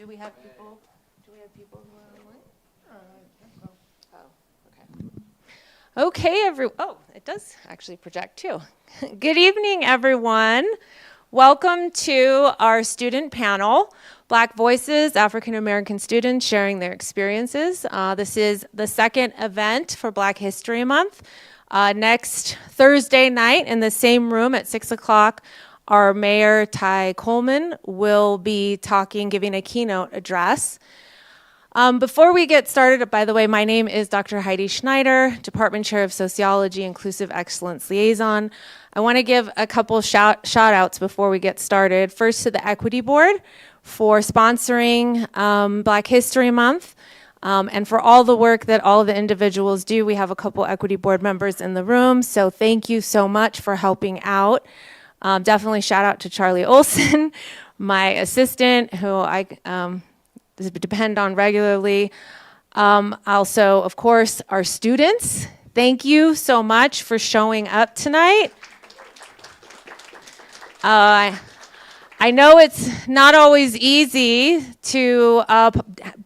Do we have people? Do we have people who are online? Oh, okay. Okay, oh, it does actually project too. Good evening, everyone. Welcome to our student panel, Black Voices, African American students sharing their experiences. This is the second event for Black History Month. Next Thursday night in the same room at 6 o'clock, our Mayor Ty Coleman will be giving a keynote address. Before we get started, by the way, my name is Dr. Heidi Schneider, Department Chair of Sociology, Inclusive Excellence Liaison. I want to give a couple shout outs before we get started. First to the Equity Board for sponsoring Black History Month and for all the work that all of the individuals do. We have a couple Equity Board members in the room, so thank you so much for helping out. Definitely shout out to Charlie Olson, my assistant, who I depend on regularly. Also, of course, our students. Thank you so much for showing up tonight. I know it's not always easy to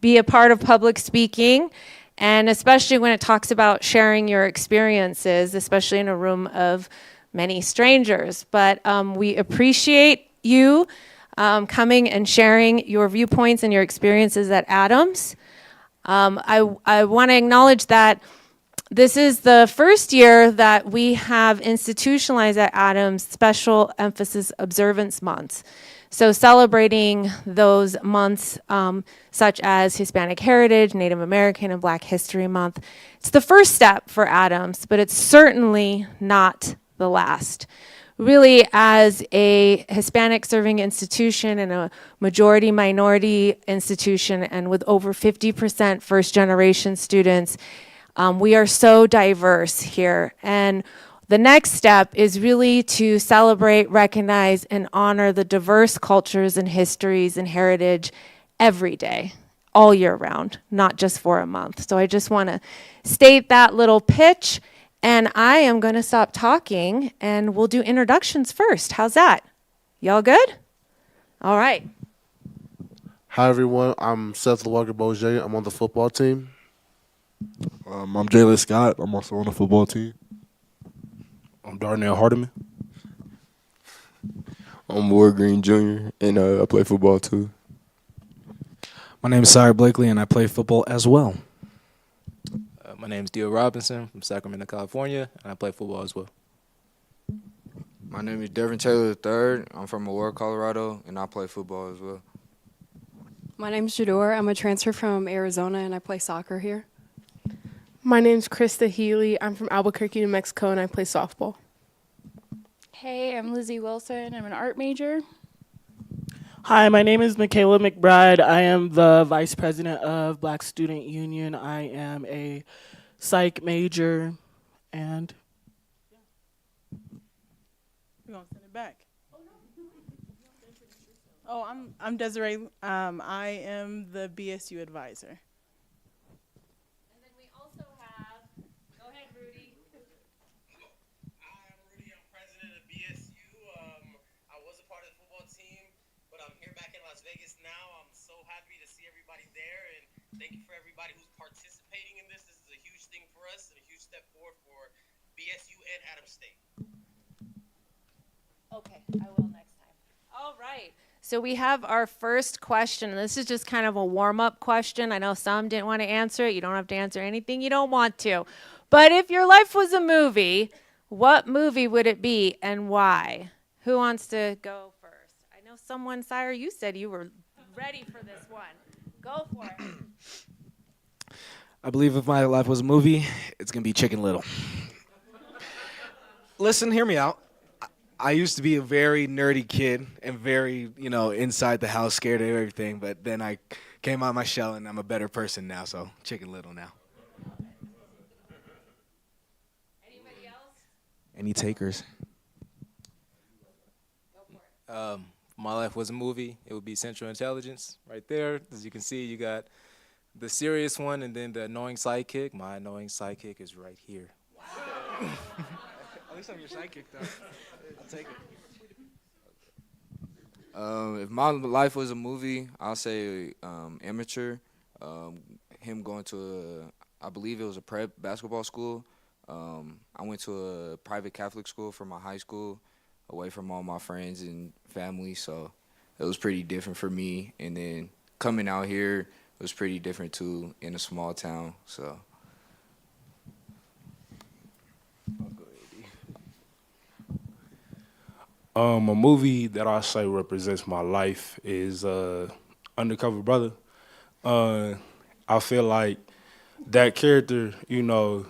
be a part of public speaking, and especially when it talks about sharing your experiences, especially in a room of many strangers. But we appreciate you coming and sharing your viewpoints and your experiences at Adams. I want to acknowledge that this is the first year that we have institutionalized at Adams special emphasis observance months. So celebrating those months such as Hispanic Heritage, Native American, and Black History Month. It's the first step for Adams, but it's certainly not the last. Really, as a Hispanic serving institution and a majority minority institution, and with over 50% first generation students, we are so diverse here. And the next step is really to celebrate, recognize, and honor the diverse cultures and histories and heritage every day, all year round, not just for a month. So I just want to state that little pitch. And I am going to stop talking, and we'll do introductions first. How's that? Y'all good? All right. Hi, everyone. I'm Seth Walker-Boje. I'm on the football team. I'm Jalen Scott. I'm also on the football team. I'm Darnell Hardiman. I'm Ward Green Jr., and I play football too. My name is Sire Blakely, and I play football as well. My name is Dio Robinson from Sacramento, California, and I play football as well. My name is Devin Taylor III. I'm from Aurora, Colorado, and I play football as well. My name is Jador. I'm a transfer from Arizona, and I play soccer here. My name's Krista Healy. I'm from Albuquerque, New Mexico, and I play softball. Hey, I'm Lizzie Wilson. I'm an art major. Hi, my name is Michaela McBride. I am the Vice President of Black Student Union. I am a psych major, and we're gonna send it back. Oh, I'm Desiree. I am the BSU advisor. And then we also have, go ahead, Rudy. I'm Rudy. I'm president of BSU. I was a part of the football team, but I'm here back in Las Vegas now. I'm so happy to see everybody there, and thank you for everybody who's participating in this. This is a huge thing for us and a huge step forward for BSU and Adams State. Okay, I will next time. All right. So we have our first question. This is just kind of a warm-up question. I know some didn't want to answer it. You don't have to answer anything you don't want to. But if your life was a movie, what movie would it be and why? Who wants to go first? I know someone, Sire, you said you were ready for this one. Go for it. I believe if my life was a movie, it's going to be Chicken Little. Listen, hear me out. I used to be a very nerdy kid and very, inside the house, scared of everything. But then I came out of my shell, and I'm a better person now. So Chicken Little now. Anybody else? Any takers? Go for it. My life was a movie. It would be Central Intelligence right there. As you can see, you got the serious one and then the annoying sidekick. My annoying sidekick is right here. Wow. At least I'm your sidekick, though. I'll take it. If my life was a movie, I'll say Amateur. Him going to I believe it was a prep basketball school. I went to a private Catholic school for my high school, away from all my friends and family, so it was pretty different for me. And then coming out here was pretty different too, in a small town. So. A movie that I say represents my life is Undercover Brother. I feel like that character, you know,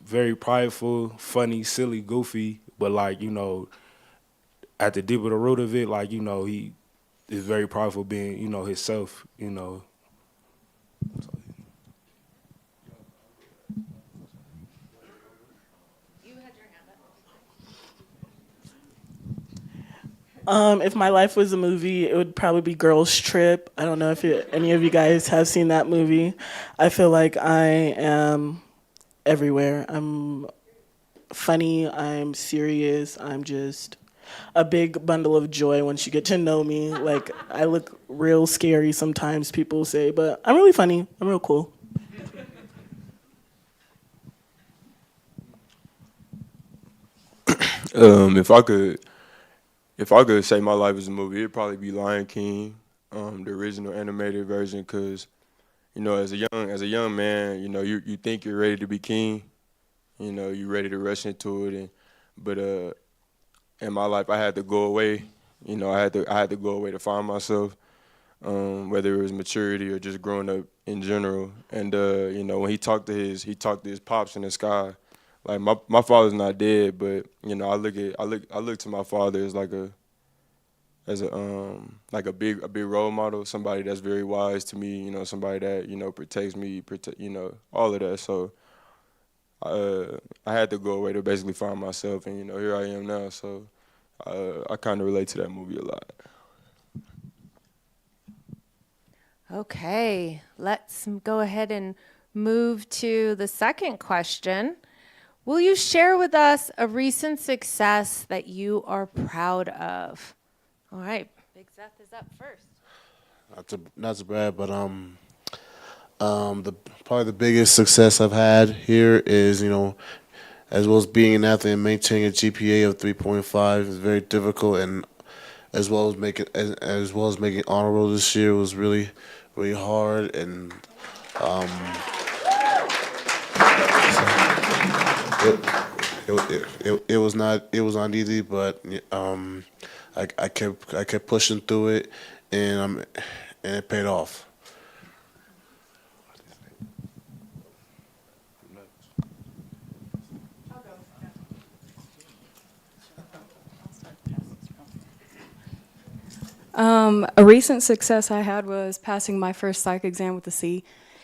very prideful, funny, silly, goofy, but like, you know, at the deep of the root of it, like, you know, he is very prideful being, you know, himself, you know. If my life was a movie, it would probably be Girls Trip. I don't know if any of you guys have seen that movie. I feel like I am everywhere. I'm funny, I'm serious, I'm just a big bundle of joy once you get to know me. Like, I look real scary sometimes, people say, but I'm really funny. I'm real cool. If I could say my life is a movie, it'd probably be Lion King, the original animated version. Cause you know, as a young man, you know, you think you're ready to be king, you know, you're ready to rush into it, but in my life, I had to go away. You know, I had to go away to find myself, whether it was maturity or just growing up in general. And you know, when he talked to his pops in the sky. Like my father's not dead, but you know, I look to my father as like a big role model, somebody that's very wise to me, you know, somebody that, you know, protects me, you know, all of that. So I had to go away to basically find myself, and you know, here I am now. So I kind of relate to that movie a lot. Okay, let's go ahead and move to the second question. Will you share with us a recent success that you are proud of? All right, Big Seth is up first. Not to brag, but probably the biggest success I've had here is, you know, as well as being an athlete and maintaining a GPA of 3.5 is very difficult, and as well as making honor roll this year was really hard, and it was not easy, but I kept pushing through it, and it paid off. A recent success I had was passing my first psych exam with a C.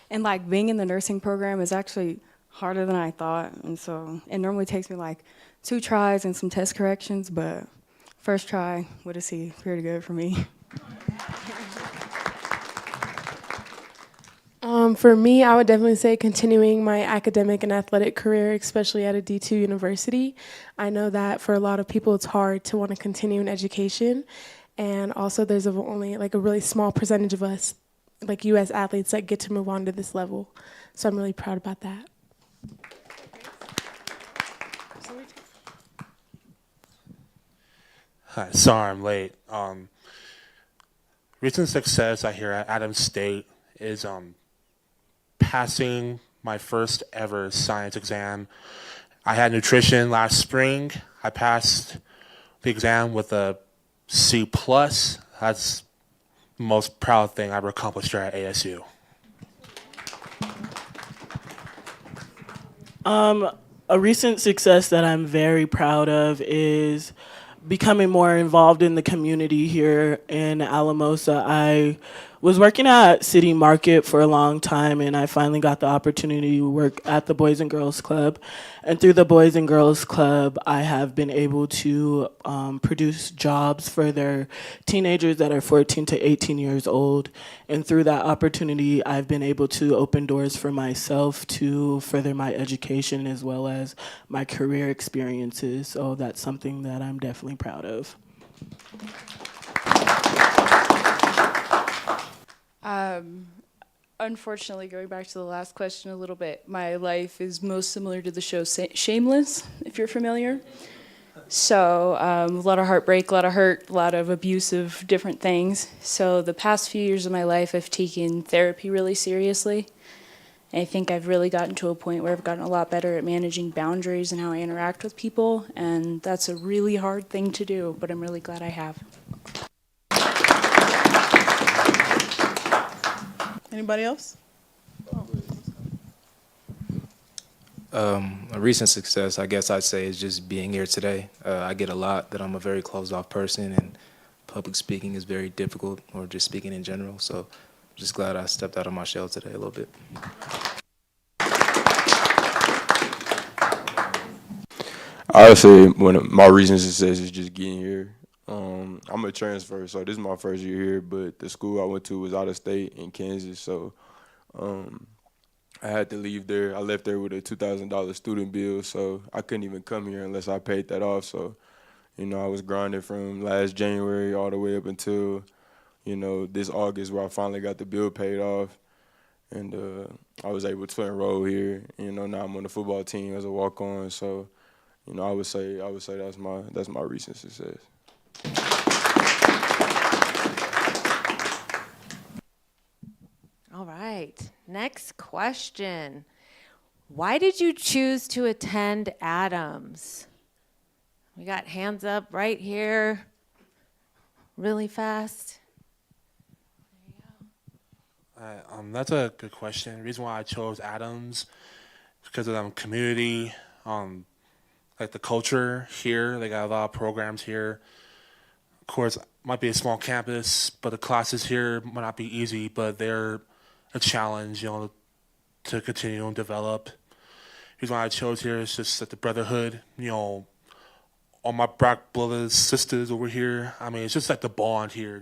And like being in the nursing program is actually harder than I thought. And so it normally takes me like 2 tries and some test corrections, but first try with a C, pretty good for me. For me, I would definitely say continuing my academic and athletic career, especially at a D2 university. I know that for a lot of people, it's hard to want to continue in education. And also there's only like a really small percentage of us, like U.S. athletes, that get to move on to this level. So I'm really proud about that. Hi, sorry I'm late. Recent success I hear at Adams State is passing my first ever science exam. I had nutrition last spring. I passed the exam with a C+. That's the most proud thing I ever accomplished here at ASU. A recent success that I'm very proud of is becoming more involved in the community here in Alamosa. I was working at City Market for a long time, and I finally got the opportunity to work at the Boys and Girls Club. And through the Boys and Girls Club, I have been able to produce jobs for their teenagers that are 14 to 18 years old. And through that opportunity, I've been able to open doors for myself to further my education as well as my career experiences. So that's something that I'm definitely proud of. Unfortunately, going back to the last question a little bit, my life is most similar to the show Shameless, if you're familiar. So a lot of heartbreak, a lot of hurt, a lot of abuse of different things. So the past few years of my life, I've taken therapy really seriously. And I think I've really gotten to a point where I've gotten a lot better at managing boundaries and how I interact with people. And that's a really hard thing to do, but I'm really glad I have. Anybody else? A recent success, I guess I'd say, is just being here today. I get a lot that I'm a very closed-off person, and public speaking is very difficult, or just speaking in general. So I'm just glad I stepped out of my shell today a little bit. I would say one of my recent success is just getting here. I'm a transfer, so this is my first year here, but the school I went to was out of state in Kansas, so I had to leave there. I left there with a $2,000 student bill, so I couldn't even come here unless I paid that off. So, I was grinding from last January all the way up until, this August where I finally got the bill paid off. And I was able to enroll here. Now I'm on the football team as a walk-on. So, I would say that's my recent success. All right, next question. Why did you choose to attend Adams? We got hands up right here, really fast. That's a good question. The reason why I chose Adams is because of community, like the culture here. They got a lot of programs here. Of course, it might be a small campus, but the classes here might not be easy, but they're a challenge, to continue and develop. The reason why I chose here is just that the brotherhood, all my black brothers, sisters over here. I mean, it's just like the bond here,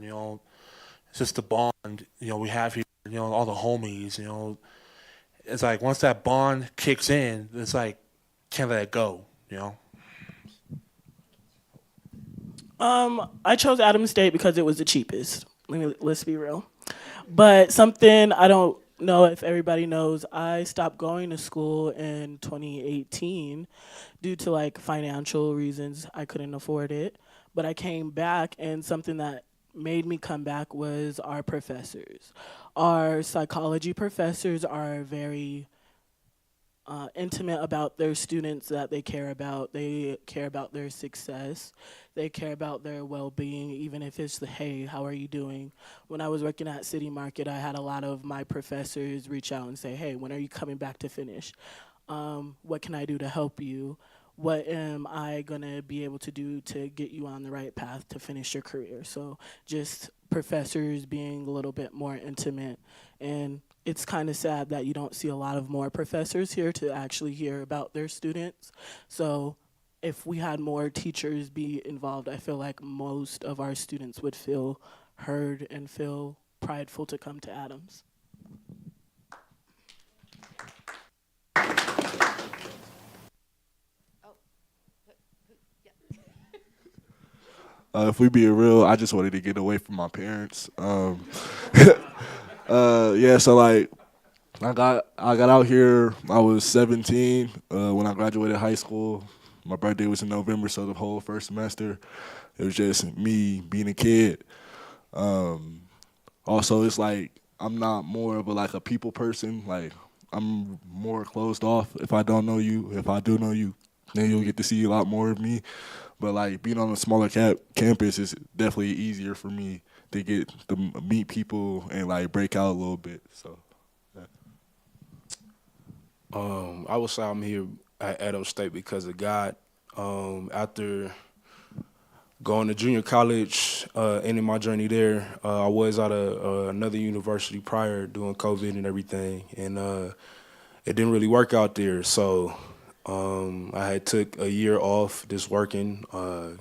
It's just the bond, we have here, all the homies, It's like once that bond kicks in, it's like, can't let it go, I chose Adams State because it was the cheapest. Let's be real. But something I don't know if everybody knows, I stopped going to school in 2018 due to financial reasons. I couldn't afford it. But I came back, and something that made me come back was our professors. Our psychology professors are very intimate about their students that they care about. They care about their success. They care about their well-being, even if it's hey, how are you doing? When I was working at City Market, I had a lot of my professors reach out and say, hey, when are you coming back to finish? What can I do to help you? What am I going to be able to do to get you on the right path to finish your career? So just professors being a little bit more intimate. And it's kind of sad that you don't see a lot of more professors here to actually hear about their students. So if we had more teachers be involved, I feel like most of our students would feel heard and feel prideful to come to Adams. If we being real, I just wanted to get away from my parents. So I got out here. I was 17 when I graduated high school. My birthday was in November, so the whole first semester, it was just me being a kid. Also, it's like I'm not more of a people person. I'm more closed off. If I don't know you, if I do know you, then you'll get to see a lot more of me. But being on a smaller campus is definitely easier for me to get to meet people and break out a little bit. So, yeah. I would say I'm here at Adams State because of God. After going to junior college, ending my journey there, I was at another university prior doing COVID and everything, and it didn't really work out there. So I had took a year off just working, going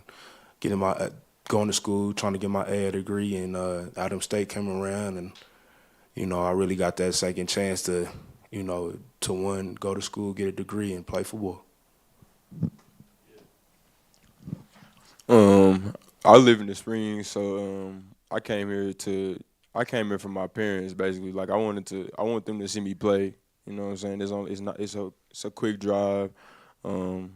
to school, trying to get my AA degree, and Adams State came around, and I really got that second chance to go to school, get a degree, and play football. I live in the Springs, so I came here to I came in from my parents basically. Like I want them to see me play. You know what I'm saying? It's a quick drive. Um,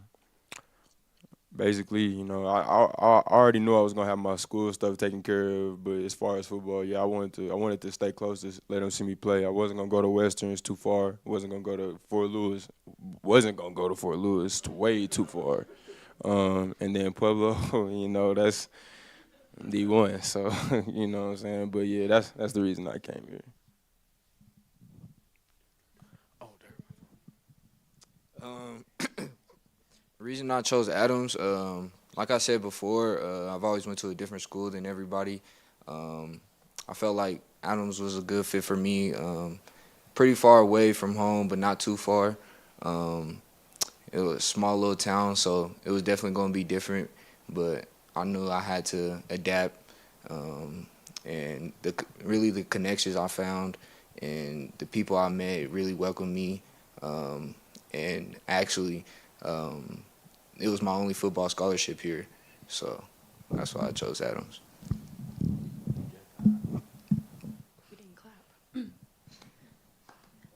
Basically, I already knew I was gonna have my school stuff taken care of, but as far as football, yeah, I wanted to stay close to let them see me play. I wasn't gonna go to Western; it's too far. Wasn't gonna go to Fort Lewis. Wasn't gonna go to Fort Lewis; it's way too far. And then Pueblo, that's D1. So you know what I'm saying. But yeah, that's the reason I came here. Um, the reason I chose Adams, like I said before, I've always went to a different school than everybody. I felt like Adams was a good fit for me. Pretty far away from home, but not too far. Um, it was a small little town, so it was definitely going to be different. But I knew I had to adapt, and really the connections I found and the people I met really welcomed me. And actually, it was my only football scholarship here, so that's why I chose Adams.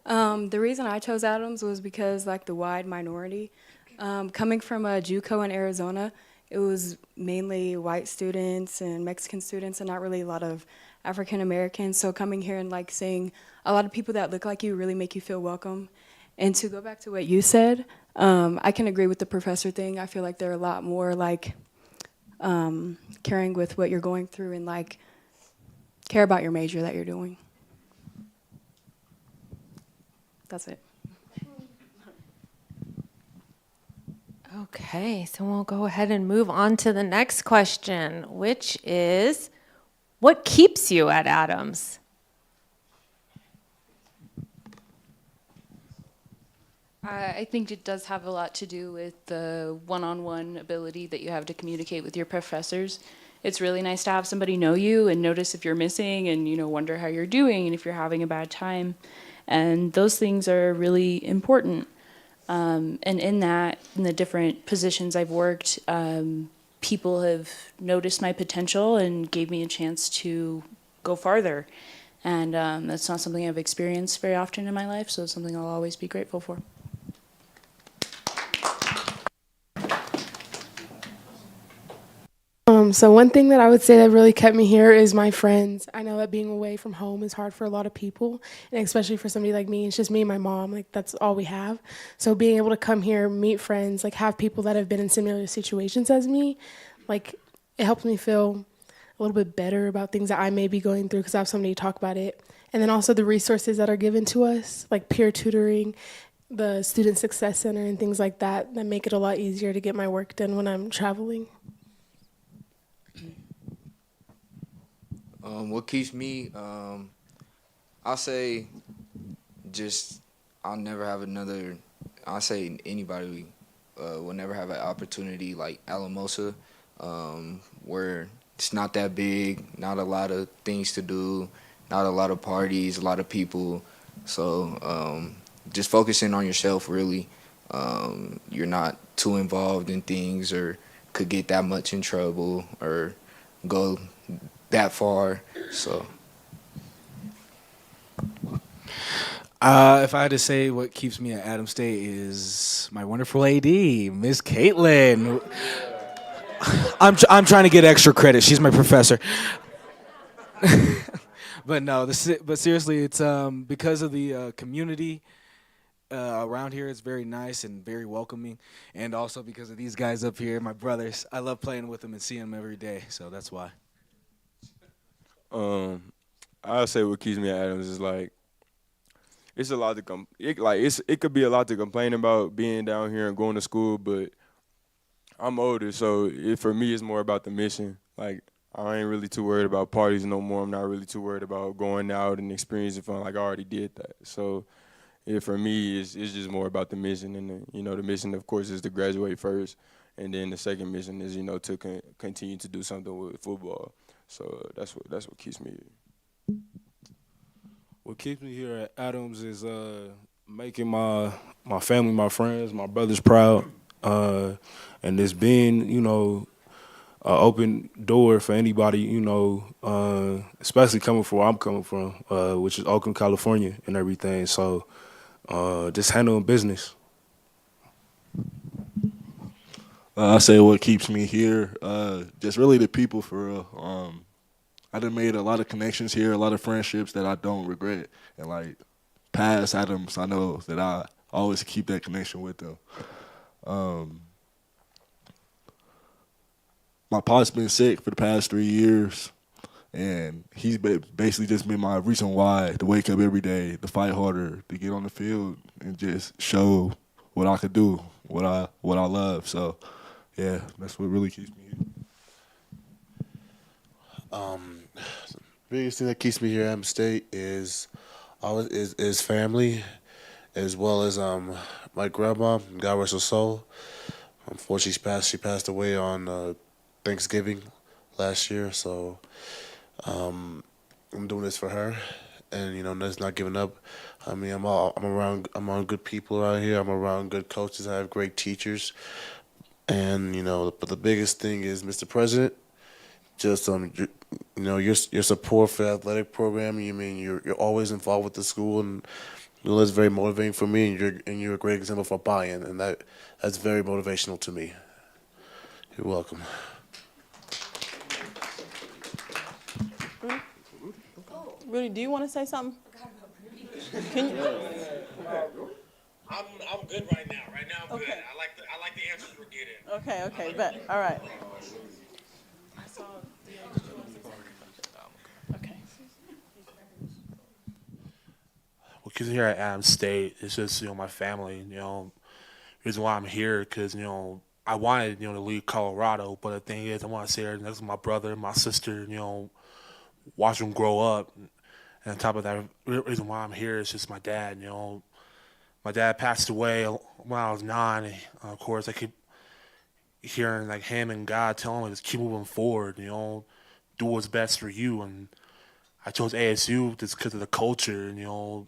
The reason I chose Adams was because like the wide minority. Coming from a JUCO in Arizona, it was mainly white students and Mexican students and not really a lot of African Americans. So coming here and like seeing a lot of people that look like you really make you feel welcome. And to go back to what you said, I can agree with the professor thing. I feel like they're a lot more like caring with what you're going through and like care about your major that you're doing. That's it. Okay, so we'll go ahead and move on to the next question, which is, what keeps you at Adams? I think it does have a lot to do with the one-on-one ability that you have to communicate with your professors. It's really nice to have somebody know you and notice if you're missing and, wonder how you're doing and if you're having a bad time. And those things are really important. And in the different positions I've worked, people have noticed my potential and gave me a chance to go farther. And that's not something I've experienced very often in my life, so it's something I'll always be grateful for. So one thing that I would say that really kept me here is my friends. I know that being away from home is hard for a lot of people, and especially for somebody like me. It's just me and my mom. Like, that's all we have. So being able to come here, meet friends, like have people that have been in similar situations as me, like it helps me feel a little bit better about things that I may be going through because I have somebody to talk about it. And then also the resources that are given to us, like peer tutoring, the Student Success Center and things like that make it a lot easier to get my work done when I'm traveling. What keeps me, I'll say I'll never have I'll say anybody will never have an opportunity like Alamosa, where it's not that big, not a lot of things to do, not a lot of parties, a lot of people. So just focusing on yourself, really. You're not too involved in things or could get that much in trouble or go that far. So if I had to say what keeps me at Adams State is my wonderful AD, Miss Caitlin. I'm trying to get extra credit. She's my professor. But no, but seriously, it's because of the community around here. It's very nice and very welcoming, and also because of these guys up here, my brothers. I love playing with them and seeing them every day, so that's why. I'll say what keeps me at Adams is like it's a lot to it could be a lot to complain about being down here and going to school, but I'm older, so for me it's more about the mission. Like I ain't really too worried about parties no more. I'm not really too worried about going out and experiencing fun. Like I already did that. So for me it's just more about the mission, and the mission of course is to graduate first, and then the second mission is to continue to do something with football. So that's what keeps me here. What keeps me here at Adams is making my family, my friends, my brothers proud, and it's being, open door for anybody, especially coming from where I'm coming from, which is Oakland, California, and everything. So just handling business. I say what keeps me here, just really the people for real. I done made a lot of connections here, a lot of friendships that I don't regret, and like past Adams, I know that I always keep that connection with them. My pop's been sick for the past 3 years, and he's basically just been my reason why to wake up every day, to fight harder, to get on the field, and just show what I could do, what I love. So, yeah, that's what really keeps me here. Biggest thing that keeps me here at M State is family, as well as my grandma. God rest her soul. Unfortunately, she passed away on Thanksgiving last year. So I'm doing this for her, and just not giving up. I mean, I'm around good people around here. I'm around good coaches. I have great teachers, and but the biggest thing is Mr. President. Just your support for the athletic program. You mean you're always involved with the school, and that's very motivating for me. And you're a great example for buy-in, and that's very motivational to me. You're welcome. Rudy, do you want to say something? Can you? I'm good right now. Right now I'm good. I like the answers we're getting. Okay, bet. All right. Okay. Because here at Adams State, it's just my family. Reason why I'm here because I wanted to leave Colorado, but the thing is I want to stay there next to my brother, my sister. Watch them grow up. And on top of that, the reason why I'm here is just my dad. My dad passed away when I was 9. And, of course, I keep hearing like him and God telling me just keep moving forward. Do what's best for you. And I chose ASU just because of the culture and all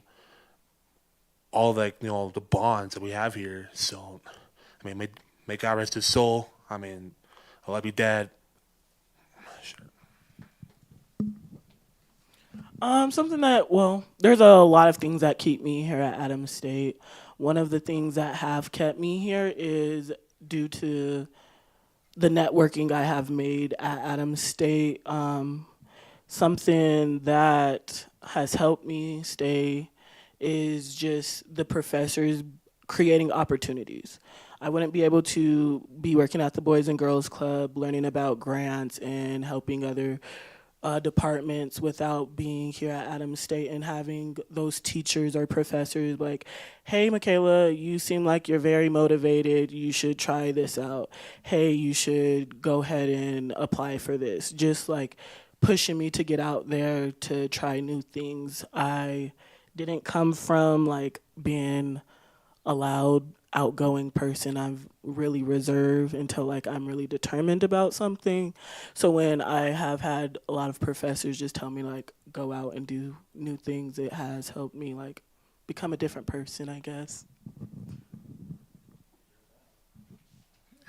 the bonds that we have here. So, I mean, may God rest his soul. I mean, I love you, Dad. Sure. There's a lot of things that keep me here at Adams State. One of the things that have kept me here is due to the networking I have made at Adams State. Something that has helped me stay is just the professors creating opportunities. I wouldn't be able to be working at the Boys and Girls Club, learning about grants and helping other departments without being here at Adams State and having those teachers or professors like, hey, Michaela, you seem like you're very motivated. You should try this out. Hey, you should go ahead and apply for this. Just like pushing me to get out there to try new things. I didn't come from like being a loud, outgoing person. I'm really reserved until like I'm really determined about something. So when I have had a lot of professors just tell me like go out and do new things, it has helped me like become a different person, I guess.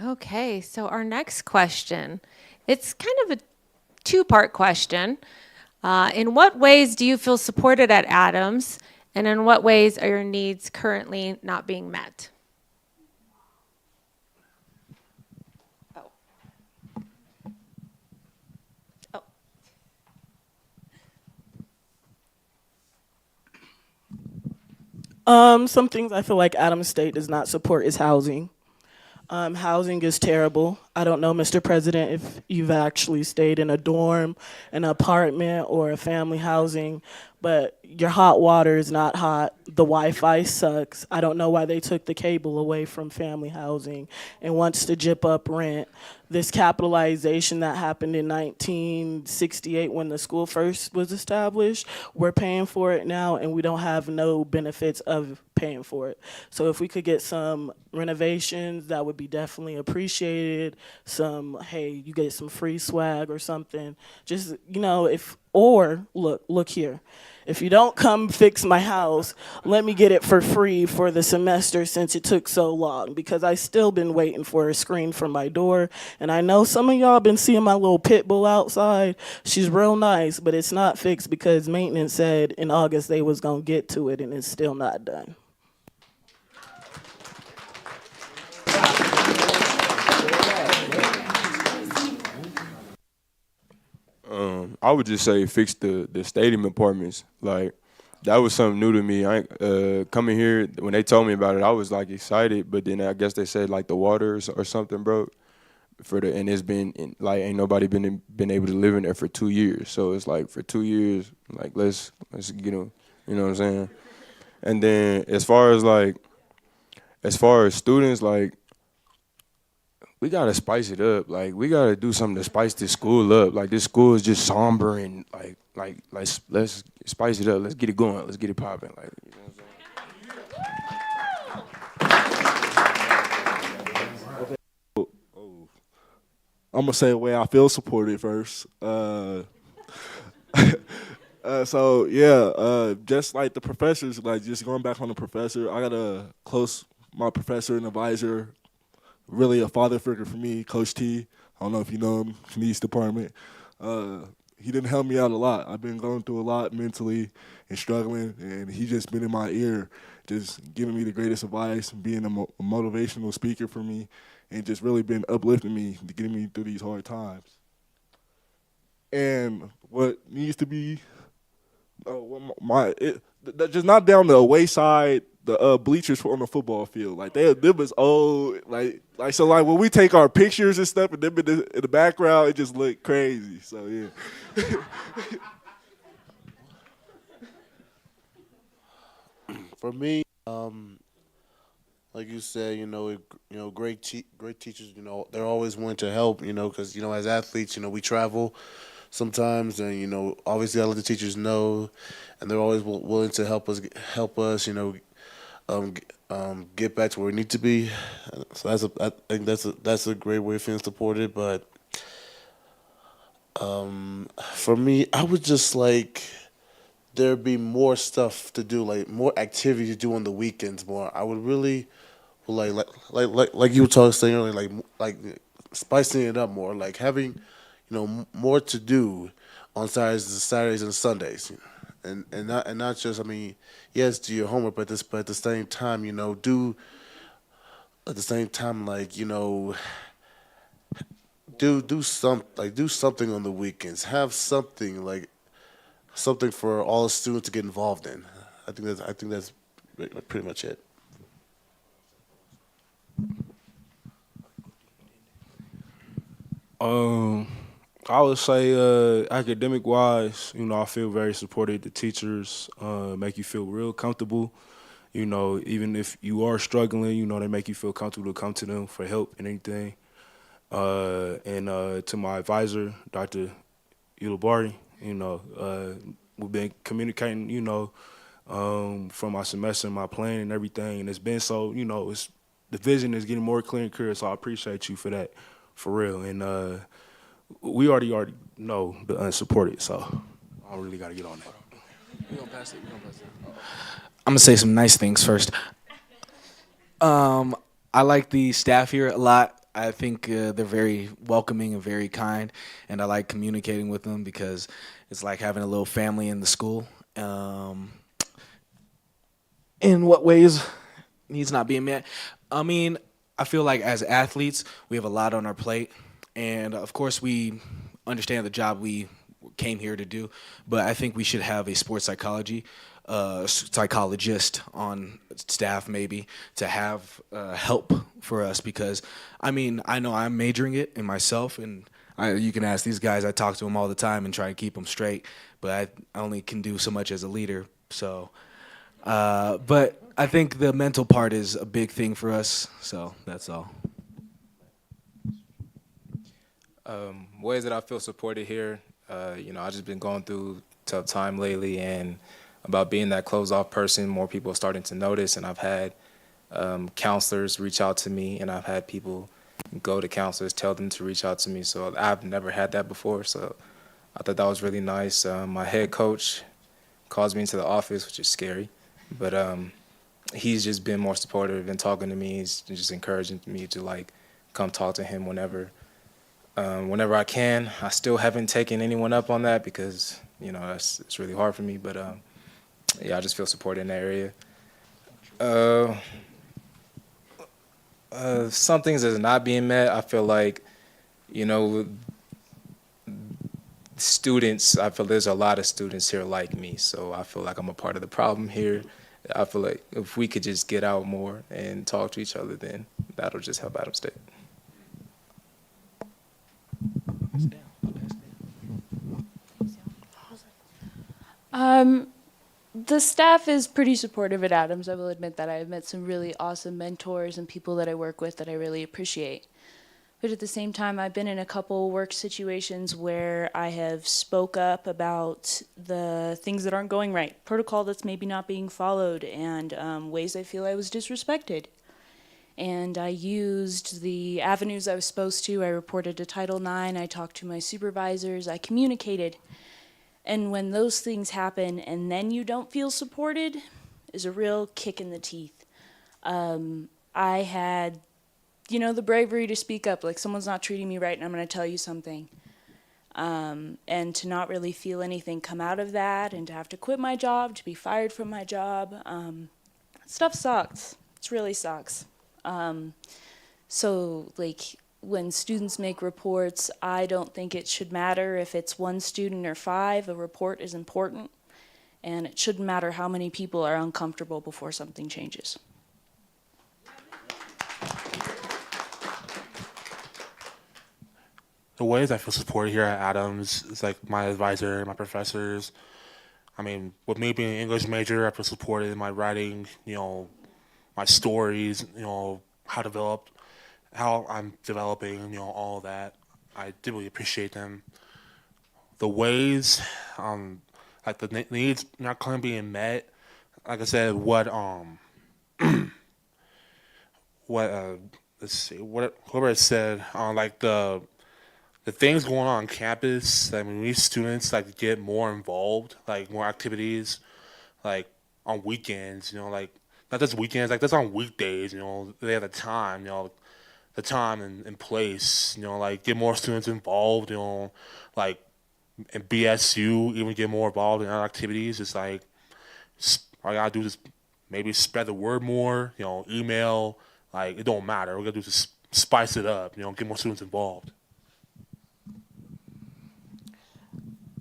Okay, so our next question, it's kind of a two-part question. In what ways do you feel supported at Adams, and in what ways are your needs currently not being met? Some things I feel like Adams State does not support is housing. Housing is terrible. I don't know, Mr. President, if you've actually stayed in a dorm, an apartment, or a family housing, but your hot water is not hot. The Wi-Fi sucks. I don't know why they took the cable away from family housing and wants to jip up rent. This capitalization that happened in 1968 when the school first was established, we're paying for it now and we don't have no benefits of paying for it. So if we could get some renovations, that would be definitely appreciated. some, hey, you get some free swag or something. Just, or look here. If you don't come fix my house, let me get it for free for the semester since it took so long, because I still been waiting for a screen for my door. And I know some of y'all been seeing my little pit bull outside. She's real nice, but it's not fixed because maintenance said in August they was gonna get to it, and it's still not done. I would just say fix the stadium apartments. Like that was something new to me. Coming here when they told me about it, I was like excited, but then I guess they said like the water or something broke and it's been ain't nobody been able to live in there for 2 years. So it's like for 2 years, like let's get them, you know what I'm saying? And then as far as students, like we gotta spice it up. Like we gotta do something to spice this school up. Like this school is just somber and like let's spice it up. Let's get it going. Let's get it popping. Like you know what I'm saying? I'm gonna say the way I feel supported first. So yeah, just like the professors, like just going back on the professor, I got my professor and advisor, really a father figure for me, Coach T. I don't know if you know him from the East Department. He didn't help me out a lot. I've been going through a lot mentally and struggling, and he just been in my ear, just giving me the greatest advice, being a motivational speaker for me, and just really been uplifting me, getting me through these hard times. And what needs to be, just not down the away side, the bleachers on the football field, like them is old, like so like when we take our pictures and stuff, and them in the background, it just look crazy. So yeah. For me, like you said, great teachers, they're always willing to help, because as athletes, we travel sometimes, and obviously I let the teachers know, and they're always willing to help us, get back to where we need to be. So I think that's a great way of feeling supported. But for me, I would just like there be more stuff to do, like more activity to do on the weekends. More, I would really like you were saying earlier, like spicing it up more, like having more to do on Saturdays and Sundays, and not just, I mean, yes, do your homework, but at the same time, do at the same time, like do something on the weekends. Have something for all the students to get involved in. I think that's pretty much it. I would say academic wise, I feel very supported. The teachers make you feel real comfortable. Even if you are struggling, they make you feel comfortable to come to them for help and anything. And to my advisor, Dr. Ulabari, we've been communicating, from my semester, my plan and everything. And it's been so, the vision is getting more clear and clear. So I appreciate you for that, for real. And we already know the unsupported, so I really got to get on that. We're gonna pass it. I'm gonna say some nice things first. I like the staff here a lot. I think they're very welcoming and very kind, and I like communicating with them because it's like having a little family in the school. In what ways needs not being met? I mean, I feel like as athletes, we have a lot on our plate. And of course, we understand the job we came here to do, but I think we should have a sports psychologist on staff maybe to have help for us, because I mean, I know I'm majoring it in myself, and you can ask these guys. I talk to them all the time and try to keep them straight, but I only can do so much as a leader. So, but I think the mental part is a big thing for us. So that's all. Ways that I feel supported here, I just been going through a tough time lately, and about being that closed-off person, more people are starting to notice, and I've had counselors reach out to me, and I've had people go to counselors, tell them to reach out to me. So I've never had that before. So I thought that was really nice. My head coach calls me into the office, which is scary, but he's just been more supportive and talking to me. He's just encouraging me to like come talk to him whenever I can. I still haven't taken anyone up on that because it's really hard for me. But yeah, I just feel supported in that area. Some things that are not being met, I feel like, students, I feel there's a lot of students here like me, so I feel like I'm a part of the problem here. I feel like if we could just get out more and talk to each other, then that'll just help Adams State. The staff is pretty supportive at Adams. I will admit that. I've met some really awesome mentors and people that I work with that I really appreciate. But at the same time, I've been in a couple work situations where I have spoke up about the things that aren't going right, protocol that's maybe not being followed, and ways I feel I was disrespected. And I used the avenues I was supposed to. I reported to Title IX, I talked to my supervisors, I communicated. And when those things happen and then you don't feel supported, is a real kick in the teeth. I had, the bravery to speak up, like someone's not treating me right and I'm going to tell you something. And to not really feel anything come out of that and to have to quit my job, to be fired from my job, stuff sucks. It really sucks. So, when students make reports, I don't think it should matter if it's one student or 5. A report is important, and it shouldn't matter how many people are uncomfortable before something changes. The ways I feel supported here at Adams is like my advisor, my professors. I mean, with me being an English major, I feel supported in my writing, my stories, how I'm developing, all of that. I did really appreciate them. The ways, like the needs not currently being met, like I said, whoever it said, like the things going on campus. I mean, we students like get more involved, like more activities, like on weekends. Like not just weekends, like that's on weekdays. They have the time. The time and place. Like get more students involved. Like in BSU, even get more involved in other activities. It's like all I gotta do is maybe spread the word more. Email. Like it don't matter. We're gonna do is just spice it up. Get more students involved.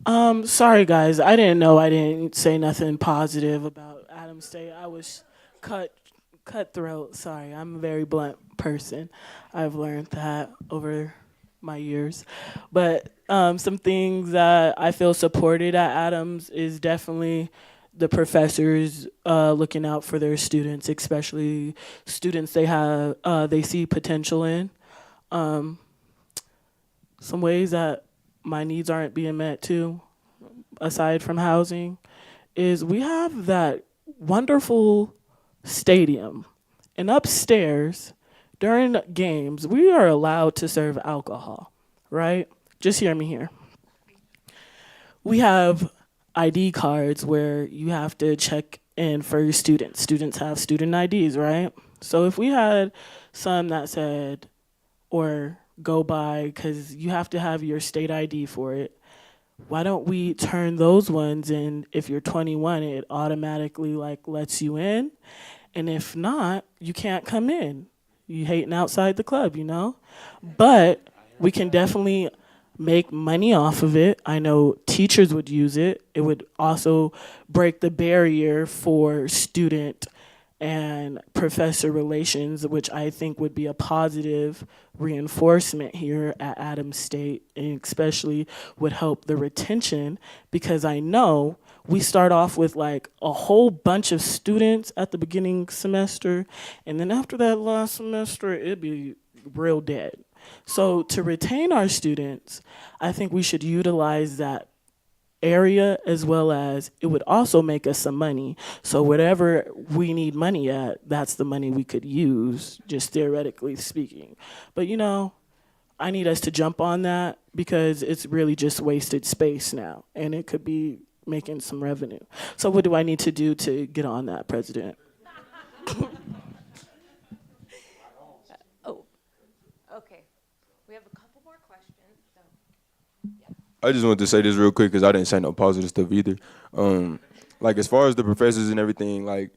Sorry guys, I didn't know I didn't say nothing positive about Adams State. I was cutthroat. Sorry, I'm a very blunt person. I've learned that over my years. But some things that I feel supported at Adams is definitely the professors looking out for their students, especially students they see potential in. Some ways that my needs aren't being met too, aside from housing, is we have that wonderful stadium, and upstairs during games we are allowed to serve alcohol, right? Just hear me here. We have ID cards where you have to check in for your students. Students have student IDs, right? So if we had some that said, or go by, because you have to have your state ID for it, why don't we turn those ones in? If you're 21, it automatically lets you in, and if not, you can't come in. You hating outside the club, But we can definitely make money off of it. I know teachers would use it. It would also break the barrier for student and professor relations, which I think would be a positive reinforcement here at Adams State, and especially would help the retention, because I know we start off with a whole bunch of students at the beginning semester, and then after that last semester, it'd be real dead. So to retain our students, I think we should utilize that area, as well as it would also make us some money. So whatever we need money at, that's the money we could use, just theoretically speaking. But I need us to jump on that because it's really just wasted space now, and it could be making some revenue. So what do I need to do to get on that, President? Okay. We have a couple more questions. So. I just wanted to say this real quick because I didn't say no positive stuff either. Like as far as the professors and everything, like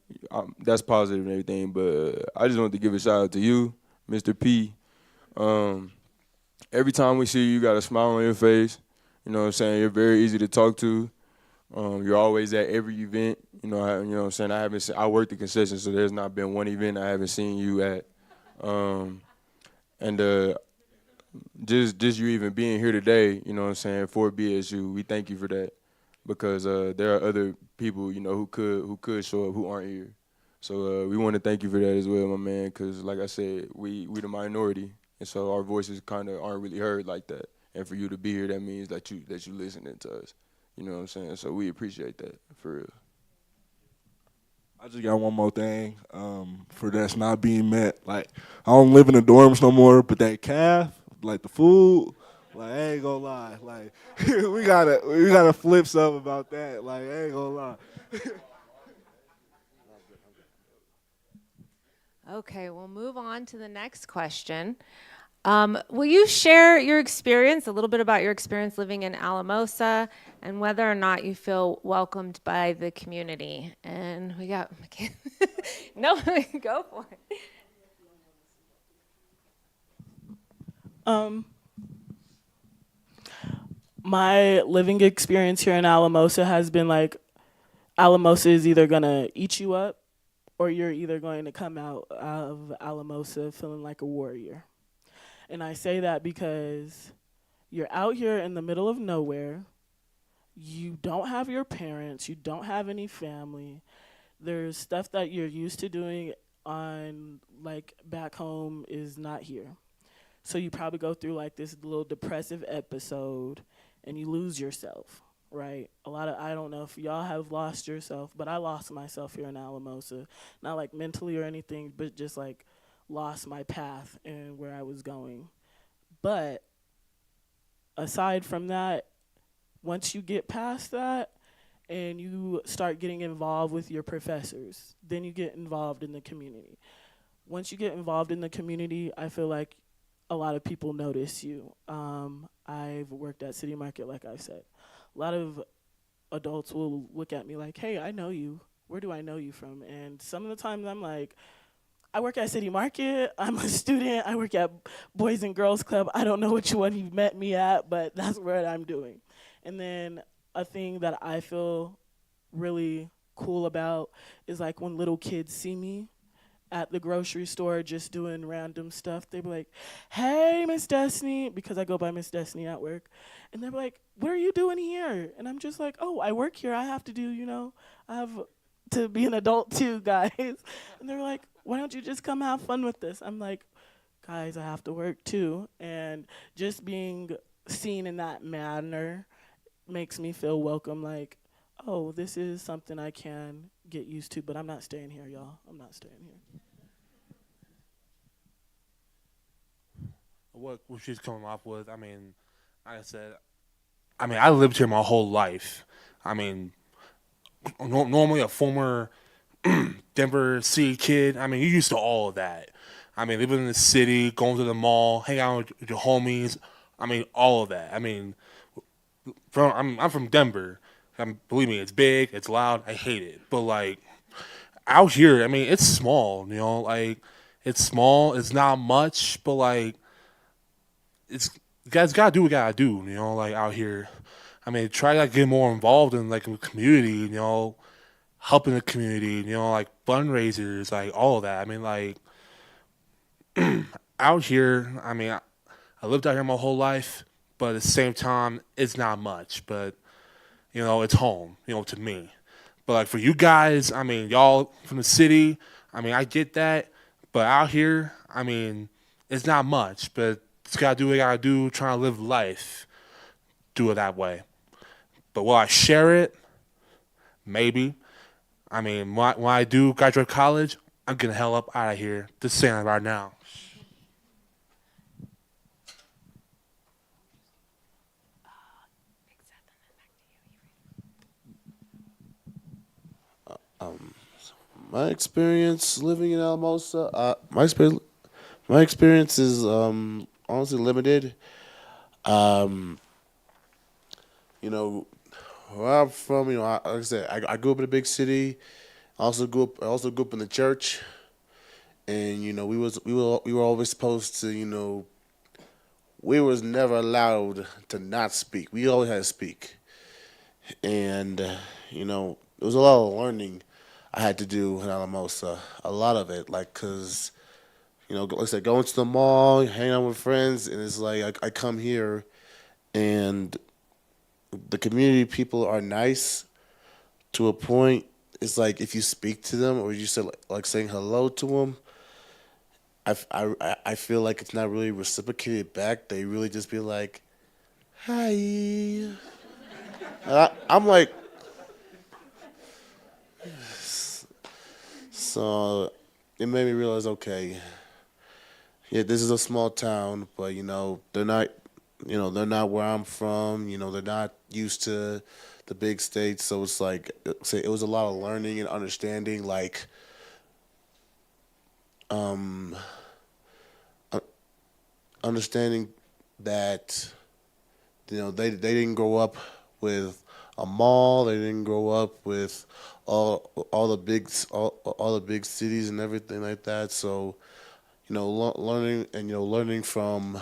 that's positive and everything. But I just wanted to give a shout out to you, Mr. P. Every time we see you, you got a smile on your face. You know what I'm saying? You're very easy to talk to. You're always at every event. You know what I'm saying? I worked the concession, so there's not been one event I haven't seen you at. Just you even being here today, you know what I'm saying, for BSU, we thank you for that because there are other people, who could show up who aren't here. So we want to thank you for that as well, my man, because like I said, we the minority, and so our voices kind of aren't really heard like that. And for you to be here, that means that you listening to us. You know what I'm saying? So we appreciate that, for real. I just got one more thing for that's not being met. Like, I don't live in the dorms no more, but that calf, like the food, like I ain't gonna lie. Like we gotta flip something about that. Like I ain't gonna lie. Okay, we'll move on to the next question. Will you share your experience, a little bit about your experience living in Alamosa, and whether or not you feel welcomed by the community? And we got, no, go for it. My living experience here in Alamosa has been like, Alamosa is either gonna eat you up, or you're either going to come out of Alamosa feeling like a warrior. And I say that because you're out here in the middle of nowhere. You don't have your parents. You don't have any family. There's stuff that you're used to doing on, like, back home is not here. So you probably go through, like, this little depressive episode, and you lose yourself, right? I don't know if y'all have lost yourself, but I lost myself here in Alamosa. Not, like, mentally or anything, but just, like, lost my path and where I was going. But aside from that, once you get past that and you start getting involved with your professors, then you get involved in the community. Once you get involved in the community, I feel like a lot of people notice you. I've worked at City Market, like I said. A lot of adults will look at me like, hey, I know you. Where do I know you from? And some of the times I'm like, I work at City Market. I'm a student. I work at Boys and Girls Club. I don't know which one you met me at, but that's what I'm doing. And then a thing that I feel really cool about is like when little kids see me at the grocery store just doing random stuff. They be like, hey, Miss Destiny, because I go by Miss Destiny at work. And they're like, what are you doing here? And I'm just like, oh, I work here. I have to do, I have to be an adult too, guys. And they're like, why don't you just come have fun with this? I'm like, guys, I have to work too. And just being seen in that manner makes me feel welcome, like, oh, this is something I can get used to, but I'm not staying here, y'all. I'm not staying here. What she's coming off with, like I said, I lived here my whole life. Normally a former Denver City kid, you're used to all of that. Living in the city, going to the mall, hang out with your homies, all of that. I'm from Denver. Believe me, it's big, it's loud, I hate it. But, like, out here, it's small, it's small, it's not much, but, like, you guys gotta do what you gotta do, out here. Try to get more involved in, like, the community, helping the community, like fundraisers, like all of that. Out here, I lived out here my whole life, but at the same time, it's not much. But, it's home, to me. But like for you guys, y'all from the city, I get that. But out here, it's not much. But just gotta do what you gotta do, trying to live life. Do it that way. But will I share it? Maybe. I mean, when I do graduate college, I'm getting the hell up out of here. Just saying it right now. My experience living in Alamosa, my experience is honestly limited. Um, you know, where I'm from, like I said, I grew up in a big city. I also grew up in the church, and we were always supposed to, we was never allowed to not speak. We always had to speak, and there was a lot of learning I had to do in Alamosa. A lot of it, like, cause like I said, going to the mall, hanging out with friends, and it's like I come here, and the community people are nice to a point. It's like if you speak to them or you say like saying hello to them, I feel like it's not really reciprocated back. They really just be like, "Hi." I'm like, so it made me realize, okay, yeah, this is a small town, but they're not where I'm from. They're not used to the big states, so it's like, say, it was a lot of learning and understanding, like, um, uh, understanding that they didn't grow up with a mall. They didn't grow up with all the big cities and everything like that. So learning and learning from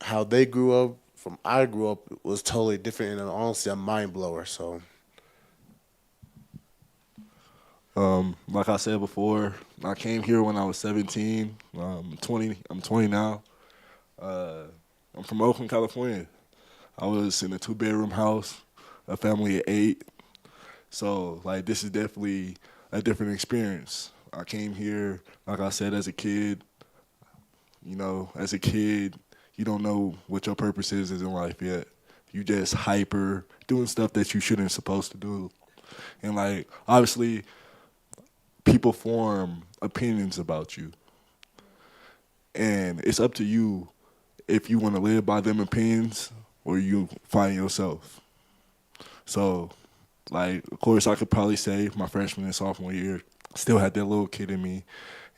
how they grew up, from I grew up, was totally different, and honestly a mind blower. So Like I said before, I came here when I was 17. 20. I'm 20 now. I'm from Oakland, California. I was in a 2-bedroom house, a family of 8. So like this is definitely a different experience. I came here, like I said, as a kid. As a kid, you don't know what your purpose is in life yet. You just hyper, doing stuff that you shouldn't supposed to do. And like obviously people form opinions about you. And it's up to you if you want to live by them opinions or you find yourself. So, like, of course, I could probably say my freshman and sophomore year still had that little kid in me.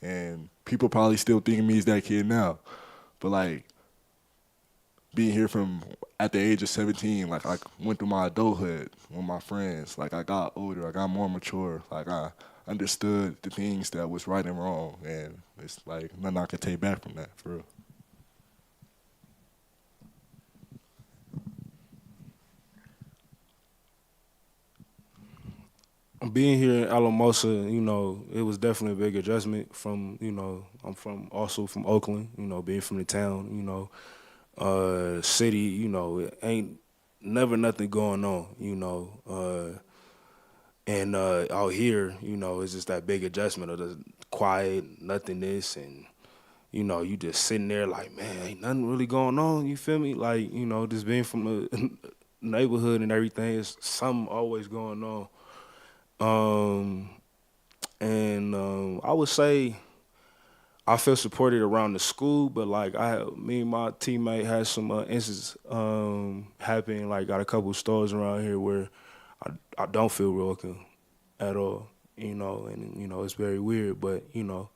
And people probably still think of me as that kid now. But, like, being here from at the age of 17, like, I went through my adulthood with my friends. Like, I got older. I got more mature. Like, I understood the things that was right and wrong. And it's, like, nothing I could take back from that, for real. Being here in Alamosa, it was definitely a big adjustment from, I'm also from Oakland, being from the town, city, it ain't never nothing going on, and out here, it's just that big adjustment of the quiet, nothingness, and, you just sitting there like, man, ain't nothing really going on, you feel me? Like, just being from the neighborhood and everything, it's something always going on. I would say I feel supported around the school, but like me and my teammate had some instances happen. Like got a couple stores around here where I don't feel welcome at all, and it's very weird, but it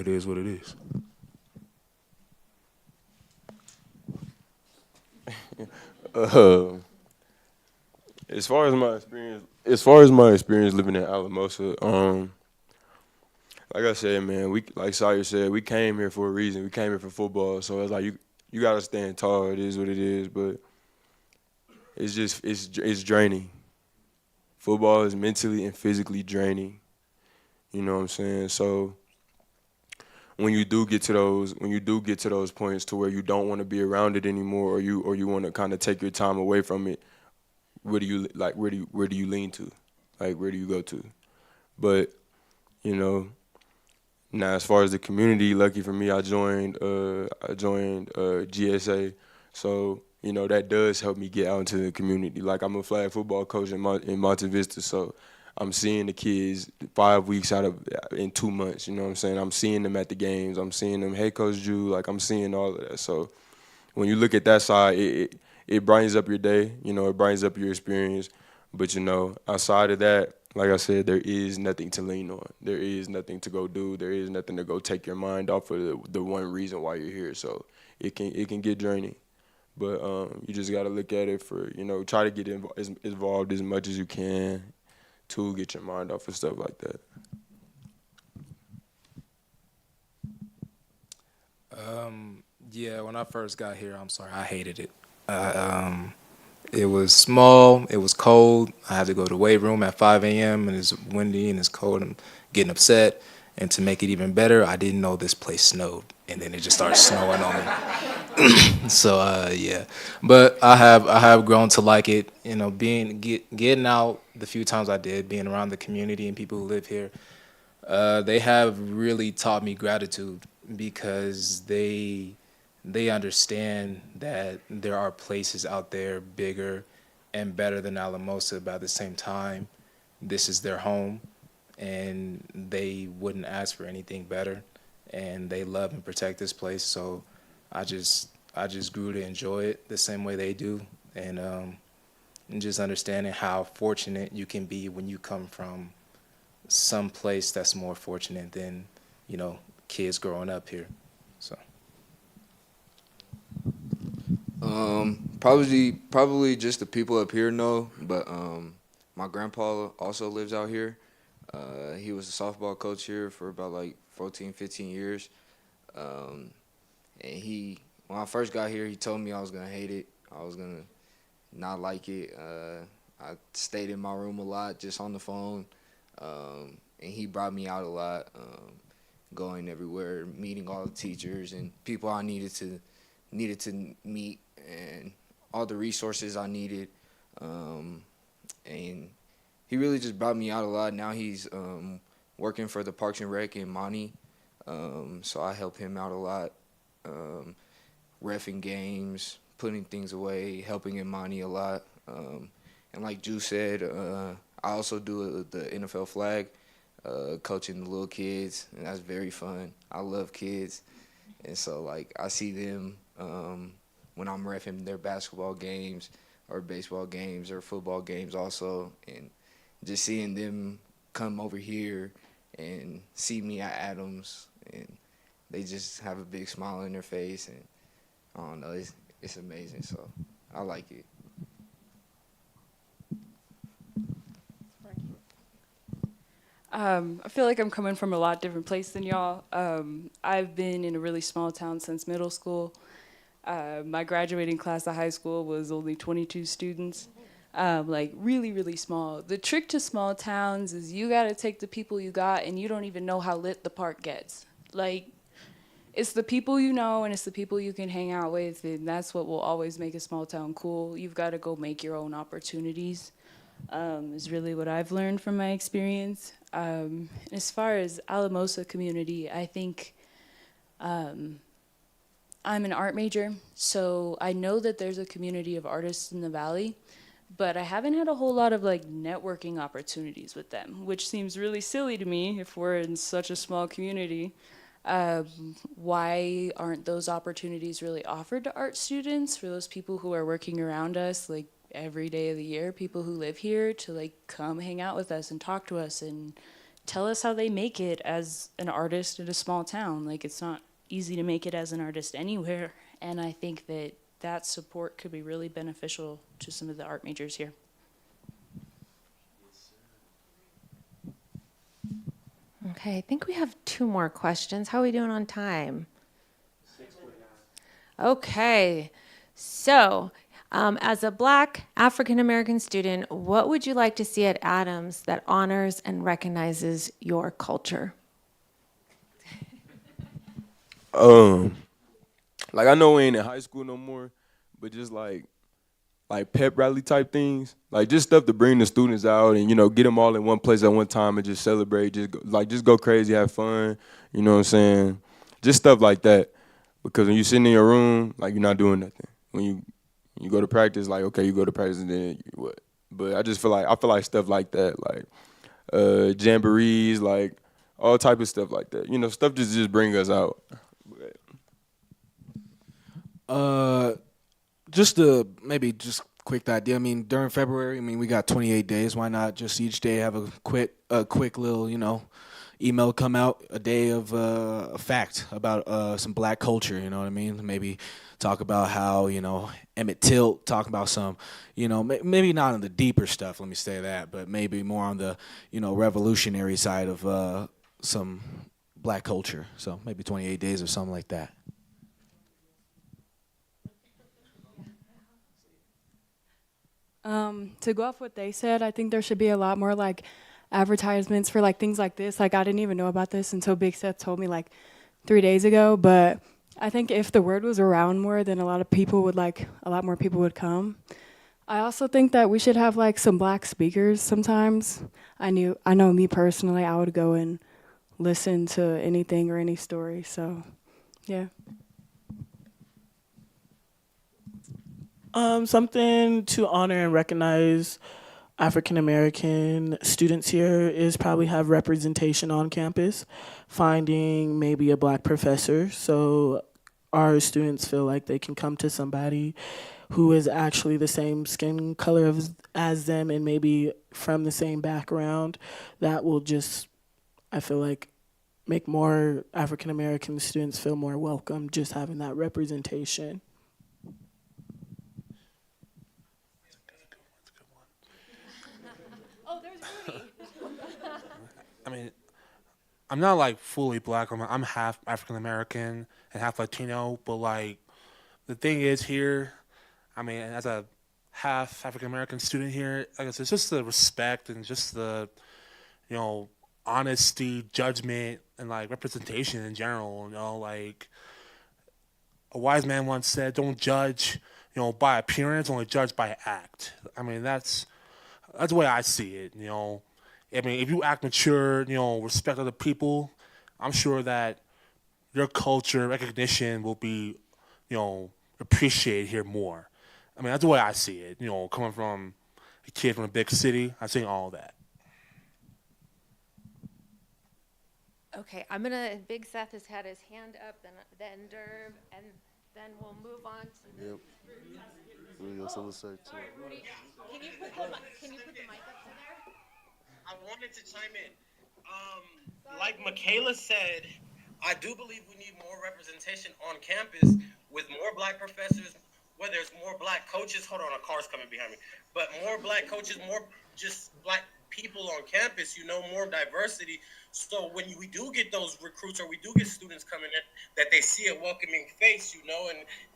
is what it is. As far as my experience living in Alamosa, like I said, man, like Sawyer said, we came here for a reason. We came here for football, so it's like you gotta stand tall. It is what it is, but it's draining. Football is mentally and physically draining. You know what I'm saying? So when you do get to those points to where you don't want to be around it anymore, or you want to kind of take your time away from it, where do you lean to? Like where do you go to? But now as far as the community, lucky for me, I joined GSA. So you know, that does help me get out into the community. Like, I'm a flag football coach in Monte Vista, so I'm seeing the kids 5 weeks out of in 2 months. You know what I'm saying? I'm seeing them at the games. I'm seeing them, hey, Coach Drew. Like, I'm seeing all of that. So when you look at that side, it brightens up your day. You know, it brightens up your experience. But, you know, outside of that, like I said, there is nothing to lean on. There is nothing to go do. There is nothing to go take your mind off of the one reason why you're here. So it can get draining. But you just got to look at it for, you know, try to get involved as much as you can to get your mind off of stuff like that. Yeah, when I first got here, I'm sorry, I hated it. It was small, it was cold. I had to go to the weight room at 5 a.m. and it's windy and it's cold and I'm getting upset. And to make it even better, I didn't know this place snowed. And then it just started snowing on me. So yeah, but I have grown to like it. You know, getting out the few times I did, being around the community and people who live here, they have really taught me gratitude because they understand that there are places out there bigger and better than Alamosa, but at the same time, this is their home, and they wouldn't ask for anything better, and they love and protect this place. So I just grew to enjoy it the same way they do, and just understanding how fortunate you can be when you come from some place that's more fortunate than, you know, kids growing up here. So probably just the people up here know, but my grandpa also lives out here. He was a softball coach here for about like 14, 15 years. And when I first got here, he told me I was gonna hate it. I was gonna not like it. I stayed in my room a lot, just on the phone. And he brought me out a lot, going everywhere, meeting all the teachers and people I needed to meet, and all the resources I needed. And he really just brought me out a lot. Now he's working for the Parks and Rec in Monty, so I help him out a lot, reffing games, putting things away, helping in Monty a lot. And like Drew said, I also do the NFL flag, coaching the little kids, and that's very fun. I love kids, and so like I see them when I'm reffing their basketball games or baseball games or football games also, and just seeing them come over here and see me at Adams, and they just have a big smile on their face, and I don't know, it's amazing. So I like it. I feel like I'm coming from a lot different place than y'all. I've been in a really small town since middle school. My graduating class of high school was only 22 students, like really, really small. The trick to small towns is you gotta take the people you got and you don't even know how lit the park gets. Like, it's the people you know and it's the people you can hang out with, and that's what will always make a small town cool. You've gotta go make your own opportunities, is really what I've learned from my experience. As far as Alamosa community, I think I'm an art major, so I know that there's a community of artists in the Valley, but I haven't had a whole lot of like networking opportunities with them, which seems really silly to me if we're in such a small community. Why aren't those opportunities really offered to art students, for those people who are working around us like every day of the year, people who live here, to like come hang out with us and talk to us and tell us how they make it as an artist in a small town? Like, it's not easy to make it as an artist anywhere, and I think that that support could be really beneficial to some of the art majors here. Okay, I think we have 2 more questions. How are we doing on time? 6:49. Okay, so as a Black African-American student, what would you like to see at Adams that honors and recognizes your culture? Like, I know we ain't in high school no more, but just like pep rally type things, like just stuff to bring the students out and, you know, get them all in one place at one time and just celebrate, just go crazy, have fun, you know what I'm saying? Just stuff like that, because when you're sitting in your room, like, you're not doing nothing. When You go to practice, like okay, you go to practice and then you, what? But I feel like stuff like that, like jamborees, like all type of stuff like that. You know, stuff just bring us out. Just to maybe just quick idea. I mean, during February, I mean, we got 28 days. Why not just each day have a quick little, email come out, a day of a fact about some black culture. You know what I mean? Maybe talk about how Emmett Till, talk about some, maybe not on the deeper stuff. Let me say that, but maybe more on the revolutionary side of some black culture. So maybe 28 days or something like that. To go off what they said, I think there should be a lot more like advertisements for like things like this. Like I didn't even know about this until Big Seth told me like 3 days ago. But I think if the word was around more, then a lot more people would come. I also think that we should have like some black speakers sometimes. I know me personally, I would go and listen to anything or any story. So, yeah. Something to honor and recognize African American students here is probably have representation on campus, finding maybe a black professor so our students feel like they can come to somebody who is actually the same skin color as them and maybe from the same background. That will just, I feel like, make more African American students feel more welcome just having that representation. I mean, I'm not like fully black. I'm half African American and half Latino. But like, the thing is here, I mean, as a half African American student here, I guess it's just the respect and just the, honesty, judgment, and like representation in general. Like a wise man once said, "Don't judge, by appearance, only judge by act." I mean, that's the way I see it. I mean, if you act mature, respect other people, I'm sure that your culture recognition will be, appreciated here more. I mean, that's the way I see it. Coming from a kid from a big city, I see all that. Okay, Big Seth has had his hand up, then Derb, and then we'll move on to. Yep. Rudy also was there too. Rudy, can you put the mic up to there? I wanted to chime in. Like Michaela said, I do believe we need more representation on campus with more black professors, where there's more black coaches. Hold on, a car's coming behind me. But more black coaches, more just black people on campus, more diversity. So when we do get those recruits or we do get students coming in, that they see a welcoming face, and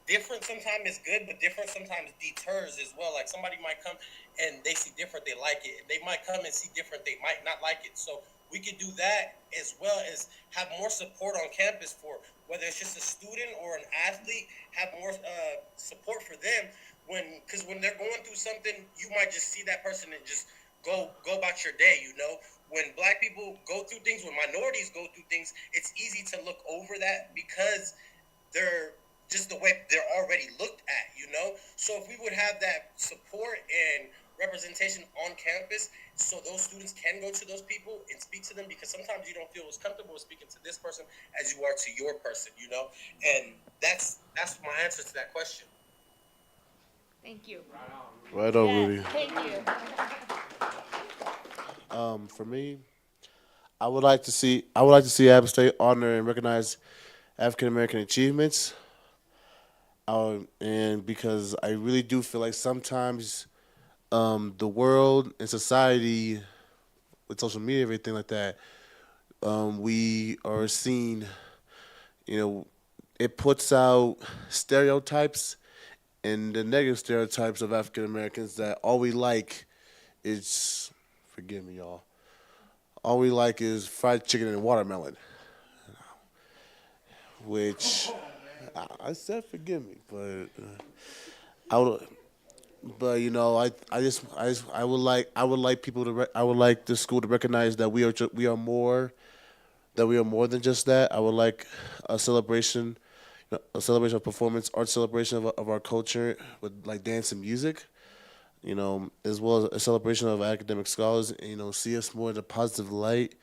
different sometimes is good, but different sometimes deters as well. Like somebody might come and they see different, they like it. They might come and see different, they might not like it. So we could do that as well as have more support on campus for whether it's just a student or an athlete, have more support for them because when they're going through something, you might just see that person and just go about your day, When black people go through things, when minorities go through things, it's easy to look over that because they're just the way they're already looked at, So if we would have that support and representation on campus so those students can go to those people and speak to them, because sometimes you don't feel as comfortable speaking to this person as you are to your person, And that's my answer to that question. Thank you. Right on, Rudy. Thank you. For me, I would like to see App State honor and recognize African American achievements. And because I really do feel like sometimes the world and society, with social media, everything like that, we are seeing, it puts out stereotypes and the negative stereotypes of African Americans that all we like is, forgive me, y'all, all we like is fried chicken and watermelon. Which I said forgive me, but I would, but I would like the school to recognize that we are more than just that. I would like a celebration, a celebration of performance, art celebration of our culture with like dance and music. As well as a celebration of academic scholars, and, see us more in a positive light,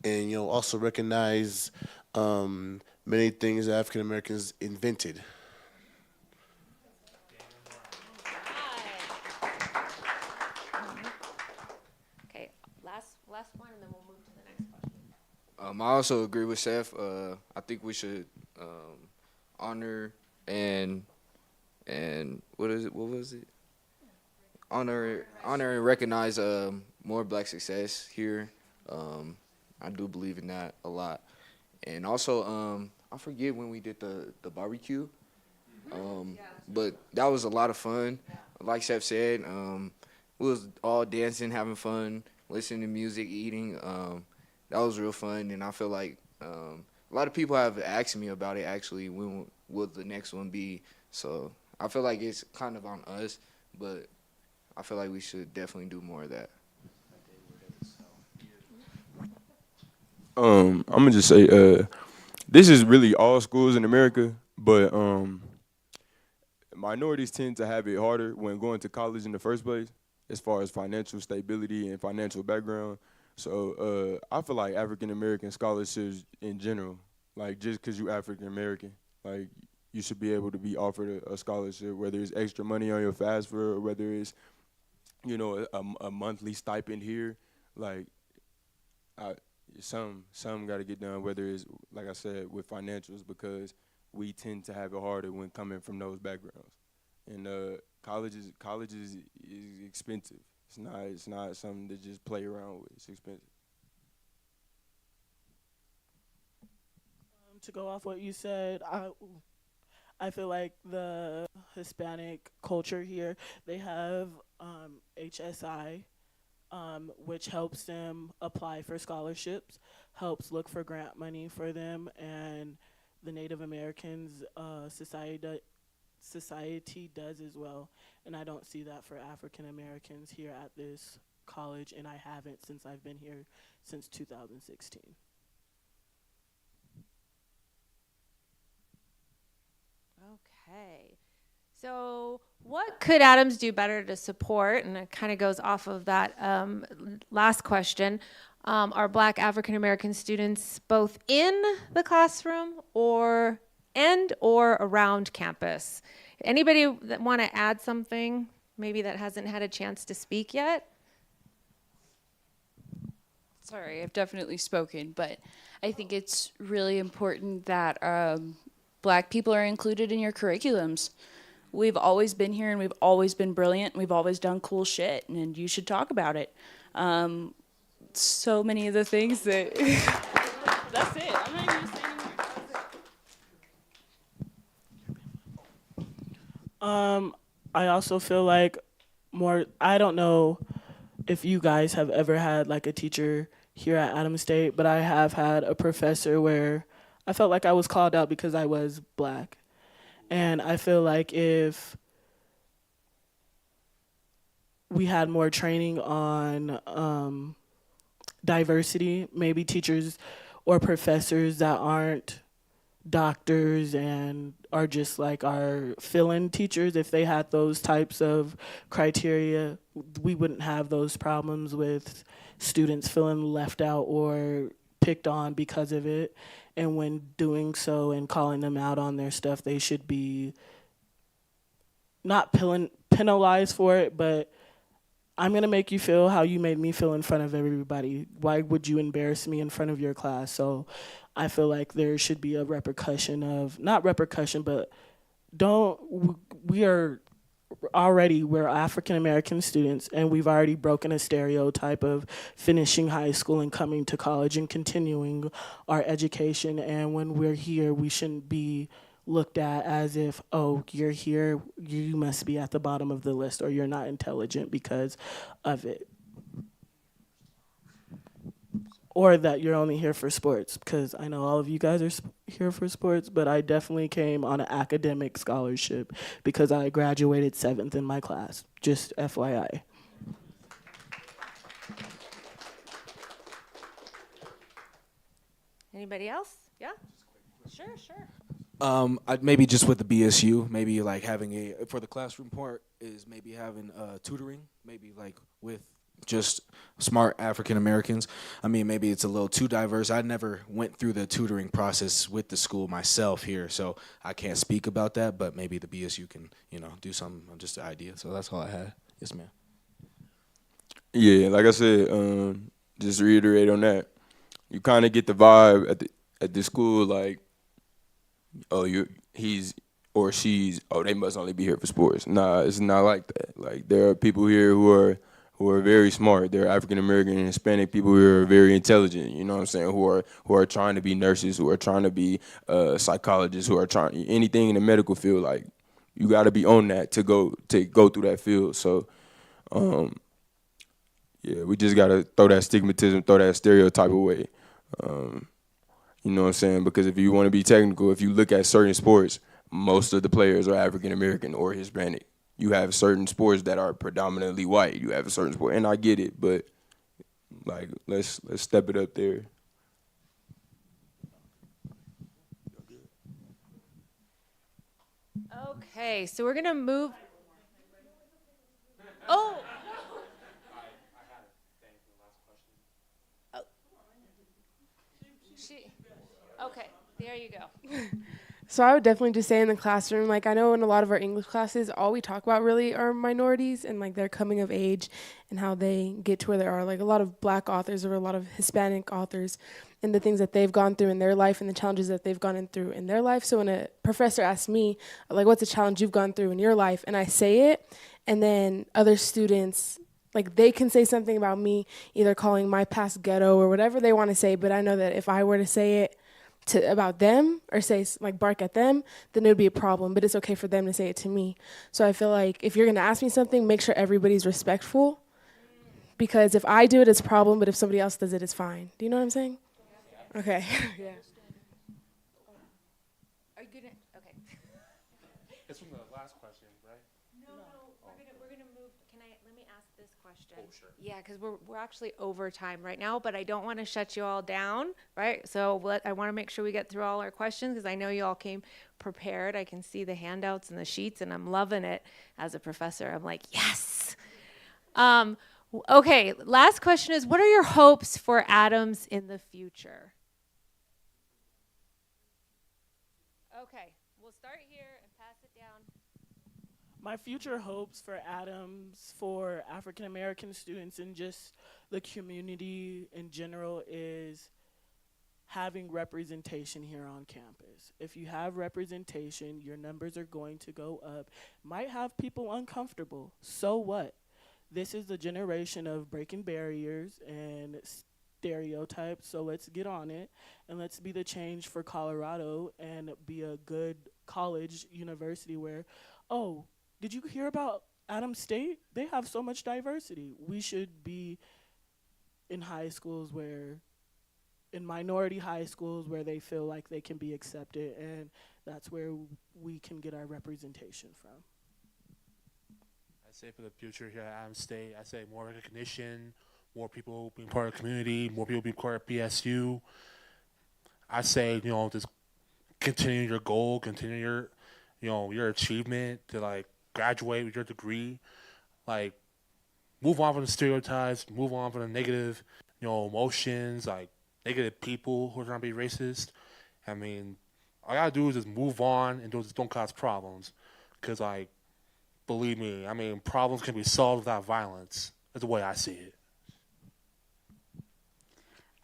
and, also recognize many things that African Americans invented. Okay, last one, and then we'll move to the next question. I also agree with Seth. I think we should honor and what is it? What was it? Honor and recognize more Black success here. I do believe in that a lot. And also, I forget when we did the barbecue, but that was a lot of fun. Like Chef said, we was all dancing, having fun, listening to music, eating. That was real fun, and I feel like a lot of people have asked me about it. Actually, when will the next one be? So I feel like it's kind of on us, but I feel like we should definitely do more of that. I'm gonna just say, this is really all schools in America, but minorities tend to have it harder when going to college in the first place, as far as financial stability and financial background. So I feel like African American scholarships in general, like just because you African American, like you should be able to be offered a scholarship, whether it's extra money on your FAFSA or whether it's a monthly stipend here, like I, some got to get done. Whether it's like I said with financials, because we tend to have it harder when coming from those backgrounds, and college is expensive. It's not something to just play around with. It's expensive. To go off what you said, I feel like the Hispanic culture here, they have HSI, which helps them apply for scholarships, helps look for grant money for them, and the Native Americans society does as well. And I don't see that for African Americans here at this college, and I haven't since I've been here since 2016. Okay. So, what could Adams do better to support, and it kind of goes off of that last question, are Black African American students both in the classroom or around campus? Anybody that want to add something, maybe that hasn't had a chance to speak yet? Sorry, I've definitely spoken, but I think it's really important that Black people are included in your curriculums. We've always been here and we've always been brilliant. We've always done cool shit, and you should talk about it. So many of the things that. That's it. I'm not even gonna say anymore. I also feel like I don't know if you guys have ever had like a teacher here at Adams State, but I have had a professor where I felt like I was called out because I was Black. And I feel like if we had more training on diversity, maybe teachers or professors that aren't doctors and are just like our fill-in teachers, if they had those types of criteria, we wouldn't have those problems with students feeling left out or picked on because of it. And when doing so and calling them out on their stuff, they should be not penalized for it, but I'm going to make you feel how you made me feel in front of everybody. Why would you embarrass me in front of your class? So I feel like there should be a repercussion of, not repercussion, but we're African American students, and we've already broken a stereotype of finishing high school and coming to college and continuing our education. And when we're here, we shouldn't be looked at as if, oh, you're here, you must be at the bottom of the list, or you're not intelligent because of it. Or that you're only here for sports, because I know all of you guys are here for sports, but I definitely came on an academic scholarship because I graduated 7th in my class, just FYI. Anybody else? Yeah? Sure. Maybe just with the BSU, maybe like having for the classroom part is maybe having tutoring, maybe like with just smart African Americans. I mean, maybe it's a little too diverse. I never went through the tutoring process with the school myself here, so I can't speak about that, but maybe the BSU can, do something, just an idea. So that's all I had. Yes, ma'am. Yeah, like I said, just to reiterate on that, you kind of get the vibe at the school like, oh, he's or she's, oh, they must only be here for sports. Nah, it's not like that. Like there are people here who are very smart. There are African American and Hispanic people who are very intelligent. You know what I'm saying? Who are trying to be nurses, who are trying to be psychologists, who are trying anything in the medical field. Like you got to be on that to go through that field. So. Yeah, we just gotta throw that stigmatism, throw that stereotype away. You know what I'm saying? Because if you want to be technical, if you look at certain sports, most of the players are African American or Hispanic. You have certain sports that are predominantly white. You have a certain sport, and I get it, but like let's step it up there. Okay, so we're gonna move. Oh. Okay, there you go. So I would definitely just say in the classroom, like I know in a lot of our English classes, all we talk about really are minorities and like their coming of age and how they get to where they are. Like a lot of Black authors or a lot of Hispanic authors and the things that they've gone through in their life and the challenges that they've gone through in their life. So when a professor asks me, like, what's a challenge you've gone through in your life? And I say it, and then other students, like they can say something about me, either calling my past ghetto or whatever they want to say. But I know that if I were to say it about them or say like bark at them, then it would be a problem, but it's okay for them to say it to me. So I feel like if you're going to ask me something, make sure everybody's respectful, because if I do it, it's a problem, but if somebody else does it, it's fine. Do you know what I'm saying? Okay. Yeah. Are you gonna? Okay. It's from the last question, right? No, we're gonna move. Let me ask this question. Oh, sure. Yeah, because we're actually over time right now, but I don't want to shut you all down, right? So I want to make sure we get through all our questions because I know you all came prepared. I can see the handouts and the sheets, and I'm loving it as a professor. I'm like, yes. Okay, last question is, what are your hopes for Adams in the future? Okay, we'll start here and pass it down. My future hopes for Adams, for African American students, and just the community in general is having representation here on campus. If you have representation, your numbers are going to go up. Might have people uncomfortable. So what? This is the generation of breaking barriers and stereotypes, so let's get on it and let's be the change for Colorado and be a good college university where, oh, did you hear about Adams State? They have so much diversity. We should be in high schools in minority high schools where they feel like they can be accepted, and that's where we can get our representation from. I say for the future here at Adams State, I say more recognition, more people being part of the community, more people being part of PSU. I say, just continue your goal, continue your achievement to like graduate with your degree, like move on from the stereotypes, move on from the negative, emotions, like negative people who are trying to be racist. I mean, all I gotta do is just move on and just don't cause problems, because like, believe me, I mean, problems can be solved without violence. That's the way I see it.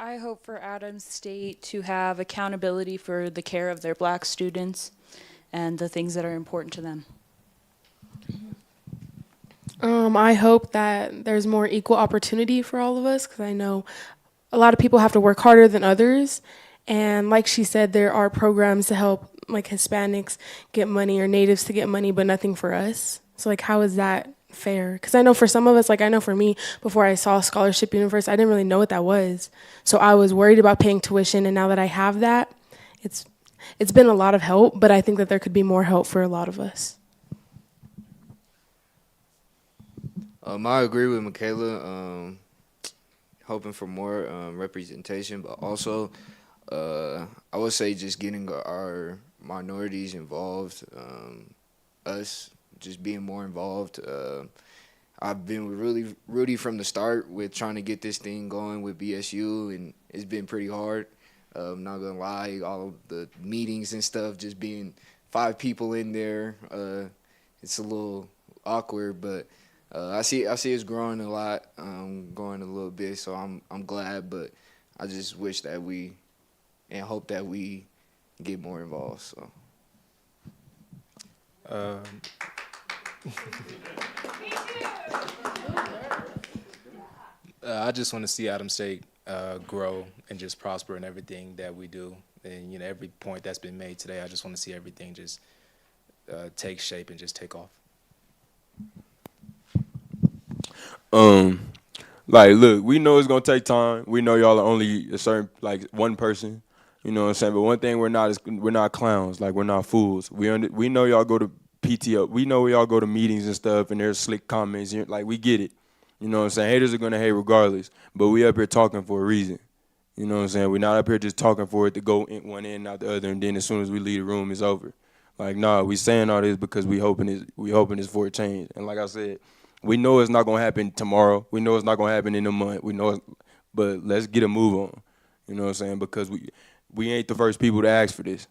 I hope for Adams State to have accountability for the care of their Black students and the things that are important to them. I hope that there's more equal opportunity for all of us, because I know a lot of people have to work harder than others. And like she said, there are programs to help like Hispanics get money or natives to get money, but nothing for us. So like, how is that fair? Because I know for some of us, like I know for me, before I saw Scholarship Universe, I didn't really know what that was. So I was worried about paying tuition, and now that I have that, it's been a lot of help, but I think that there could be more help for a lot of us. I agree with Michaela, hoping for more representation, but also I would say just getting our minorities involved, us just being more involved. I've been with really Rudy from the start with trying to get this thing going with BSU, and it's been pretty hard. Not gonna lie, all of the meetings and stuff, just being 5 people in there, it's a little awkward. But I see it's growing a lot, growing a little bit. So I'm glad, but I just wish that we and hope that we get more involved. So. I just want to see Adams State grow and just prosper in everything that we do. And, you know, every point that's been made today, I just want to see everything just take shape and just take off. Like, look, we know it's gonna take time. We know y'all are only a certain, like, one person. You know what I'm saying? But one thing we're not is we're not clowns. Like, we're not fools. We know y'all go to PTO. We know y'all go to meetings and stuff, and there's slick comments. Like, we get it. You know what I'm saying? Haters are gonna hate regardless. But we up here talking for a reason. You know what I'm saying? We're not up here just talking for it to go in one end, out the other, and then as soon as we leave the room, it's over. Like, nah, we saying all this because we hoping it's for a change. And like I said, we know it's not gonna happen tomorrow. We know it's not gonna happen in a month. But let's get a move on. You know what I'm saying? Because we ain't the first people to ask for this,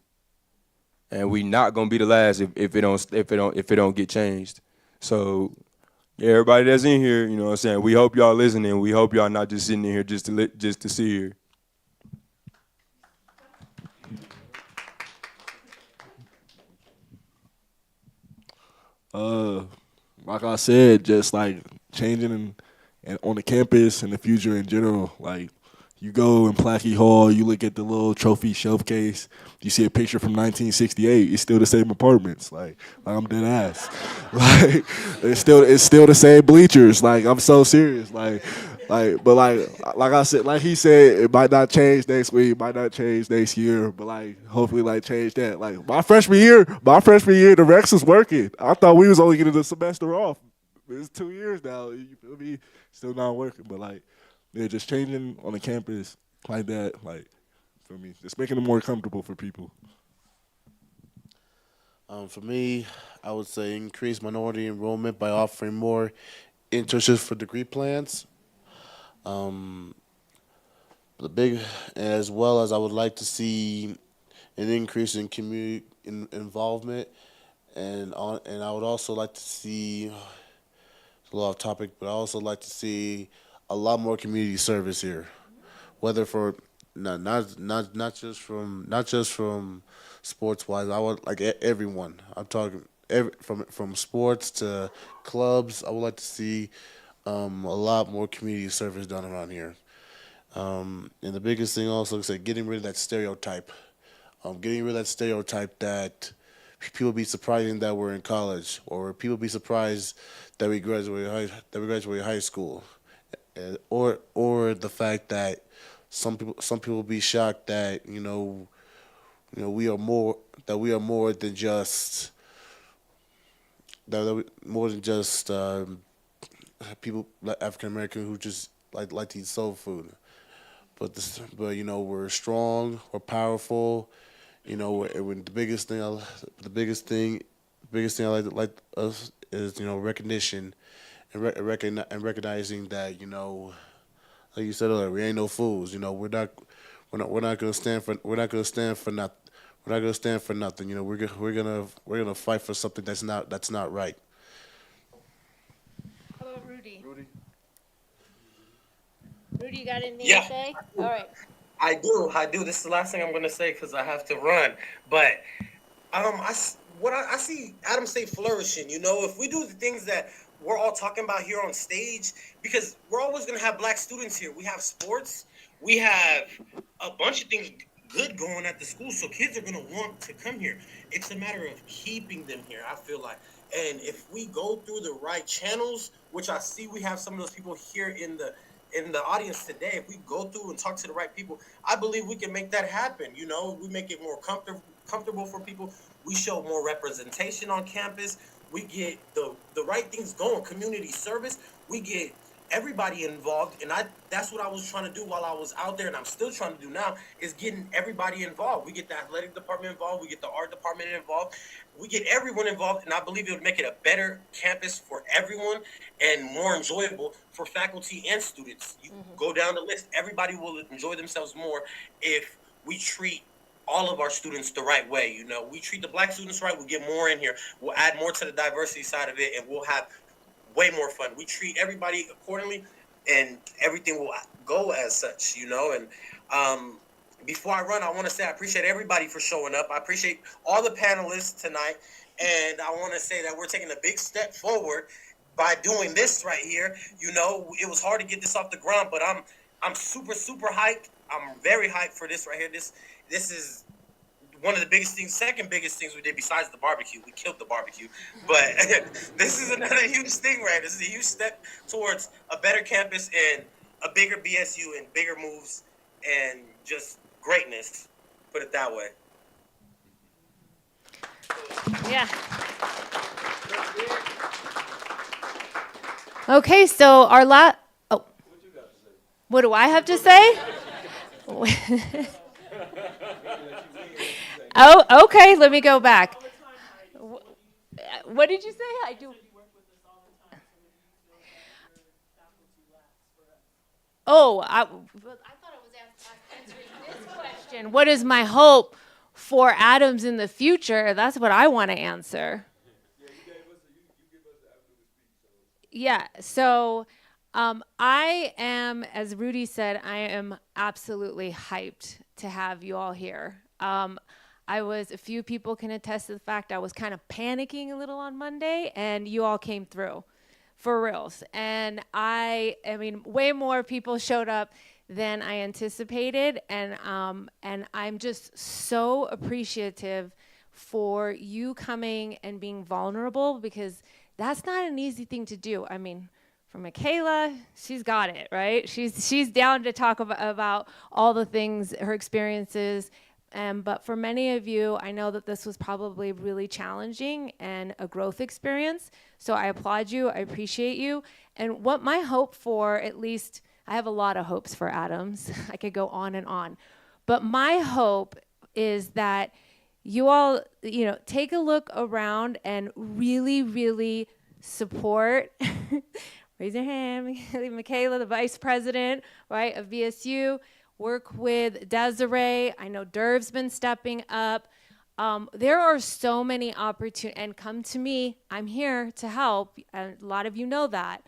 and we not gonna be the last if it don't get changed. So, yeah, everybody that's in here, you know what I'm saying? We hope y'all listening. We hope y'all not just sitting in here just to see here. Like I said, just like changing and on the campus and the future in general. Like, you go in Plackey Hall, you look at the little trophy shelf case, you see a picture from 1968. It's still the same apartments. Like I'm dead ass. Like it's still the same bleachers. Like, I'm so serious. But I said, like he said, it might not change next week, might not change next year, but like hopefully like change that. Like my freshman year, the Rex was working. I thought we was only getting the semester off. It's 2 years now. You feel me? Still not working, but like they're just changing on the campus like that. Like, feel me? Just making it more comfortable for people. For me, I would say increase minority enrollment by offering more internships for degree plans. The big, as well as I would like to see an increase in community involvement, and I would also like to see, it's a little off topic, but I also like to see a lot more community service here, whether for not just from sports wise. I would like everyone. I'm talking from sports to clubs. I would like to see a lot more community service done around here. And the biggest thing also is like getting rid of that stereotype. Getting rid of that stereotype that people be surprising that we're in college, or people be surprised that we graduate high school, or the fact that some people be shocked that we are more than just people like African American who just like to eat soul food. But we're strong, we're powerful. When the biggest thing I like us is recognition and recognizing that like you said earlier, we ain't no fools. We're not gonna stand for nothing. We're not gonna stand for nothing. We're gonna fight for something that's not right. How about Rudy? Rudy, you got anything Yeah. to say? All right. I do. This is the last thing I'm gonna say because I have to run. But I see Adam State flourishing. If we do the things that we're all talking about here on stage, because we're always gonna have black students here. We have sports. We have a bunch of things good going at the school, so kids are gonna want to come here. It's a matter of keeping them here. I feel like, and if we go through the right channels, which I see we have some of those people here in the audience today, if we go through and talk to the right people, I believe we can make that happen. We make it more comfortable for people. We show more representation on campus. We get the right things going, community service. We get everybody involved, and that's what I was trying to do while I was out there, and I'm still trying to do now, is getting everybody involved. We get the athletic department involved, we get the art department involved, we get everyone involved, and I believe it would make it a better campus for everyone and more enjoyable for faculty and students. You go down the list, everybody will enjoy themselves more if we treat all of our students the right way. You know, we treat the black students right, we get more in here, we'll add more to the diversity side of it, and we'll have way more fun. We treat everybody accordingly, and everything will go as such, you know. And before I run, I want to say I appreciate everybody for showing up. I appreciate all the panelists tonight, and I want to say that we're taking a big step forward by doing this right here. You know, it was hard to get this off the ground, but I'm super hyped. I'm very hyped for this right here. This is one of the biggest things, second biggest things we did besides the barbecue. We killed the barbecue. But this is another huge thing, right? This is a huge step towards a better campus and a bigger BSU and bigger moves and just greatness, put it that way. Yeah. Okay, so our oh, what do I have to say? Oh, okay, let me go back. What did you say? I do. Oh, I thought I was answering this question. What is my hope for Adams in the future? That's what I want to answer. Yeah, so I am, as Rudy said, I am absolutely hyped to have you all here. A few people can attest to the fact I was kind of panicking a little on Monday, and you all came through, for reals. And I mean, way more people showed up than I anticipated, and I'm just so appreciative for you coming and being vulnerable, because that's not an easy thing to do. I mean, for Michaela, she's got it, right? She's down to talk about all the things, her experiences. But for many of you, I know that this was probably really challenging and a growth experience. So I applaud you. I appreciate you. And what my hope for, at least, I have a lot of hopes for Adams. I could go on and on. But my hope is that you all, take a look around and really, really support. Raise your hand, Michaela, the vice president, right, of VSU. Work with Desiree. I know Derv's been stepping up. There are so many opportunities, and come to me. I'm here to help. And a lot of you know that.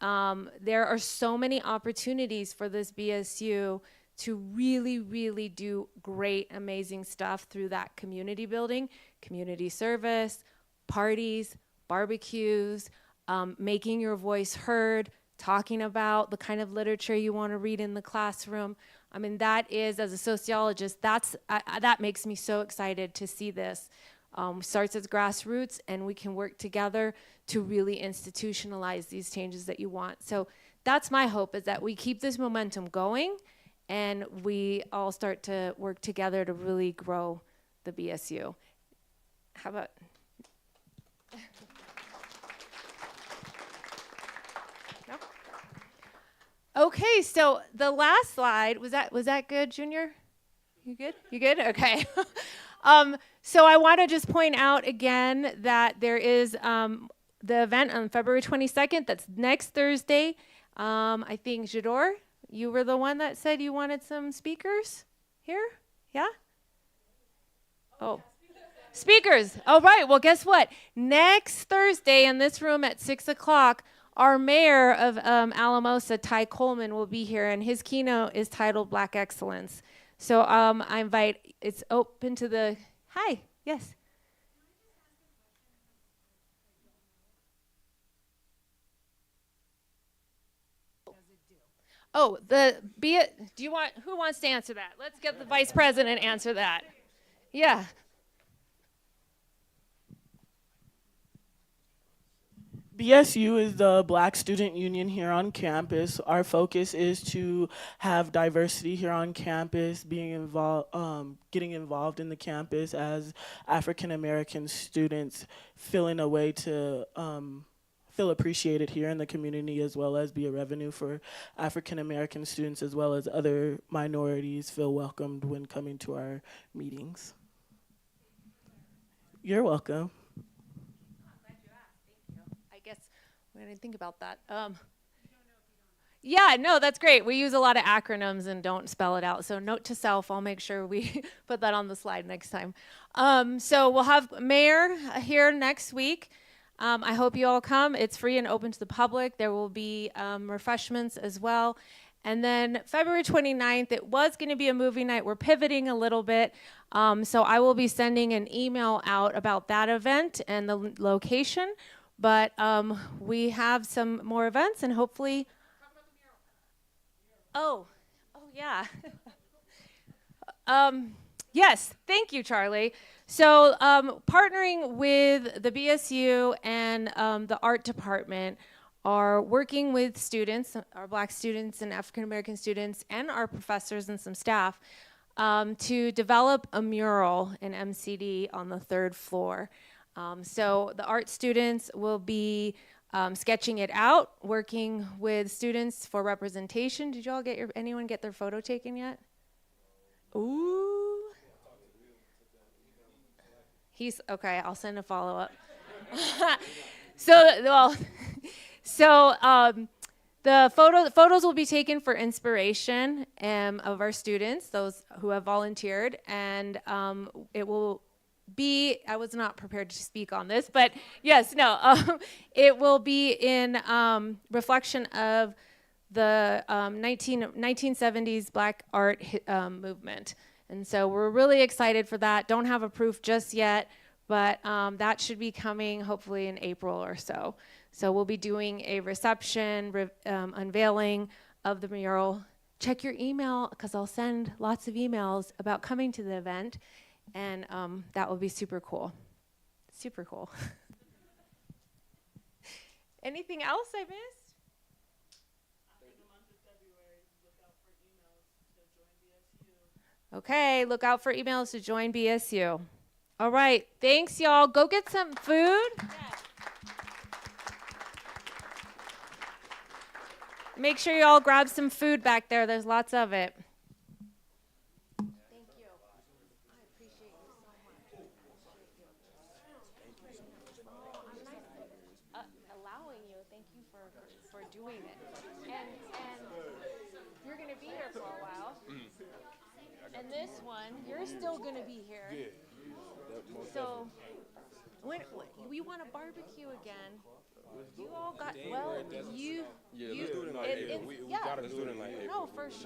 There are so many opportunities for this BSU to really, really do great, amazing stuff through that community building, community service, parties, barbecues, making your voice heard, talking about the kind of literature you want to read in the classroom. I mean, that is, as a sociologist, that makes me so excited to see this. Starts as grassroots, and we can work together to really institutionalize these changes that you want. So that's my hope, is that we keep this momentum going, and we all start to work together to really grow the BSU. How about... Okay, so the last slide, was that good, Junior? You good? You good? Okay. So I want to just point out again that there is the event on February 22nd. That's next Thursday. I think, Jador, you were the one that said you wanted some speakers here? Yeah? Oh. Speakers. All right. Well, guess what? Next Thursday in this room at 6 o'clock, our mayor of Alamosa, Ty Coleman, will be here, and his keynote is titled Black Excellence. So I invite, it's open to the, hi, yes. Oh, who wants to answer that? Let's get the vice president answer that. Yeah. BSU is the Black Student Union here on campus. Our focus is to have diversity here on campus, getting involved in the campus as African American students, feeling a way to feel appreciated here in the community, as well as be a revenue for African American students, as well as other minorities feel welcomed when coming to our meetings. You're welcome. I guess we didn't think about that. Yeah, no, that's great. We use a lot of acronyms and don't spell it out. So note to self, I'll make sure we put that on the slide next time. So we'll have Mayor here next week. I hope you all come. It's free and open to the public. There will be refreshments as well. And then February 29th, it was going to be a movie night. We're pivoting a little bit. So I will be sending an email out about that event and the location. But we have some more events and hopefully... Oh yeah. Yes, thank you, Charlie. So partnering with the BSU and the art department are working with students, our Black students and African American students, and our professors and some staff to develop a mural in MCD on the 3rd floor. So the art students will be sketching it out, working with students for representation. Did y'all get anyone get their photo taken yet? Ooh. He's okay. I'll send a follow-up. The photos will be taken for inspiration of our students, those who have volunteered, and it will be, I was not prepared to speak on this, but yes, no, it will be in reflection of the 1970s Black art movement. And so we're really excited for that. Don't have a proof just yet, but that should be coming hopefully in April or so. So we'll be doing a reception, unveiling of the mural. Check your email, because I'll send lots of emails about coming to the event. And that will be super cool. Super cool. Anything else I missed? Okay, look out for emails to join BSU. All right, thanks, y'all. Go get some food. Make sure you all grab some food back there. There's lots of it. Doing it, and you're going to be here for a while. And this one, you're still going to be here. So, when we want to barbecue again, you all got well. You. Yeah, let's do it in like April. Yeah. Let's do it in like April. No, for sure.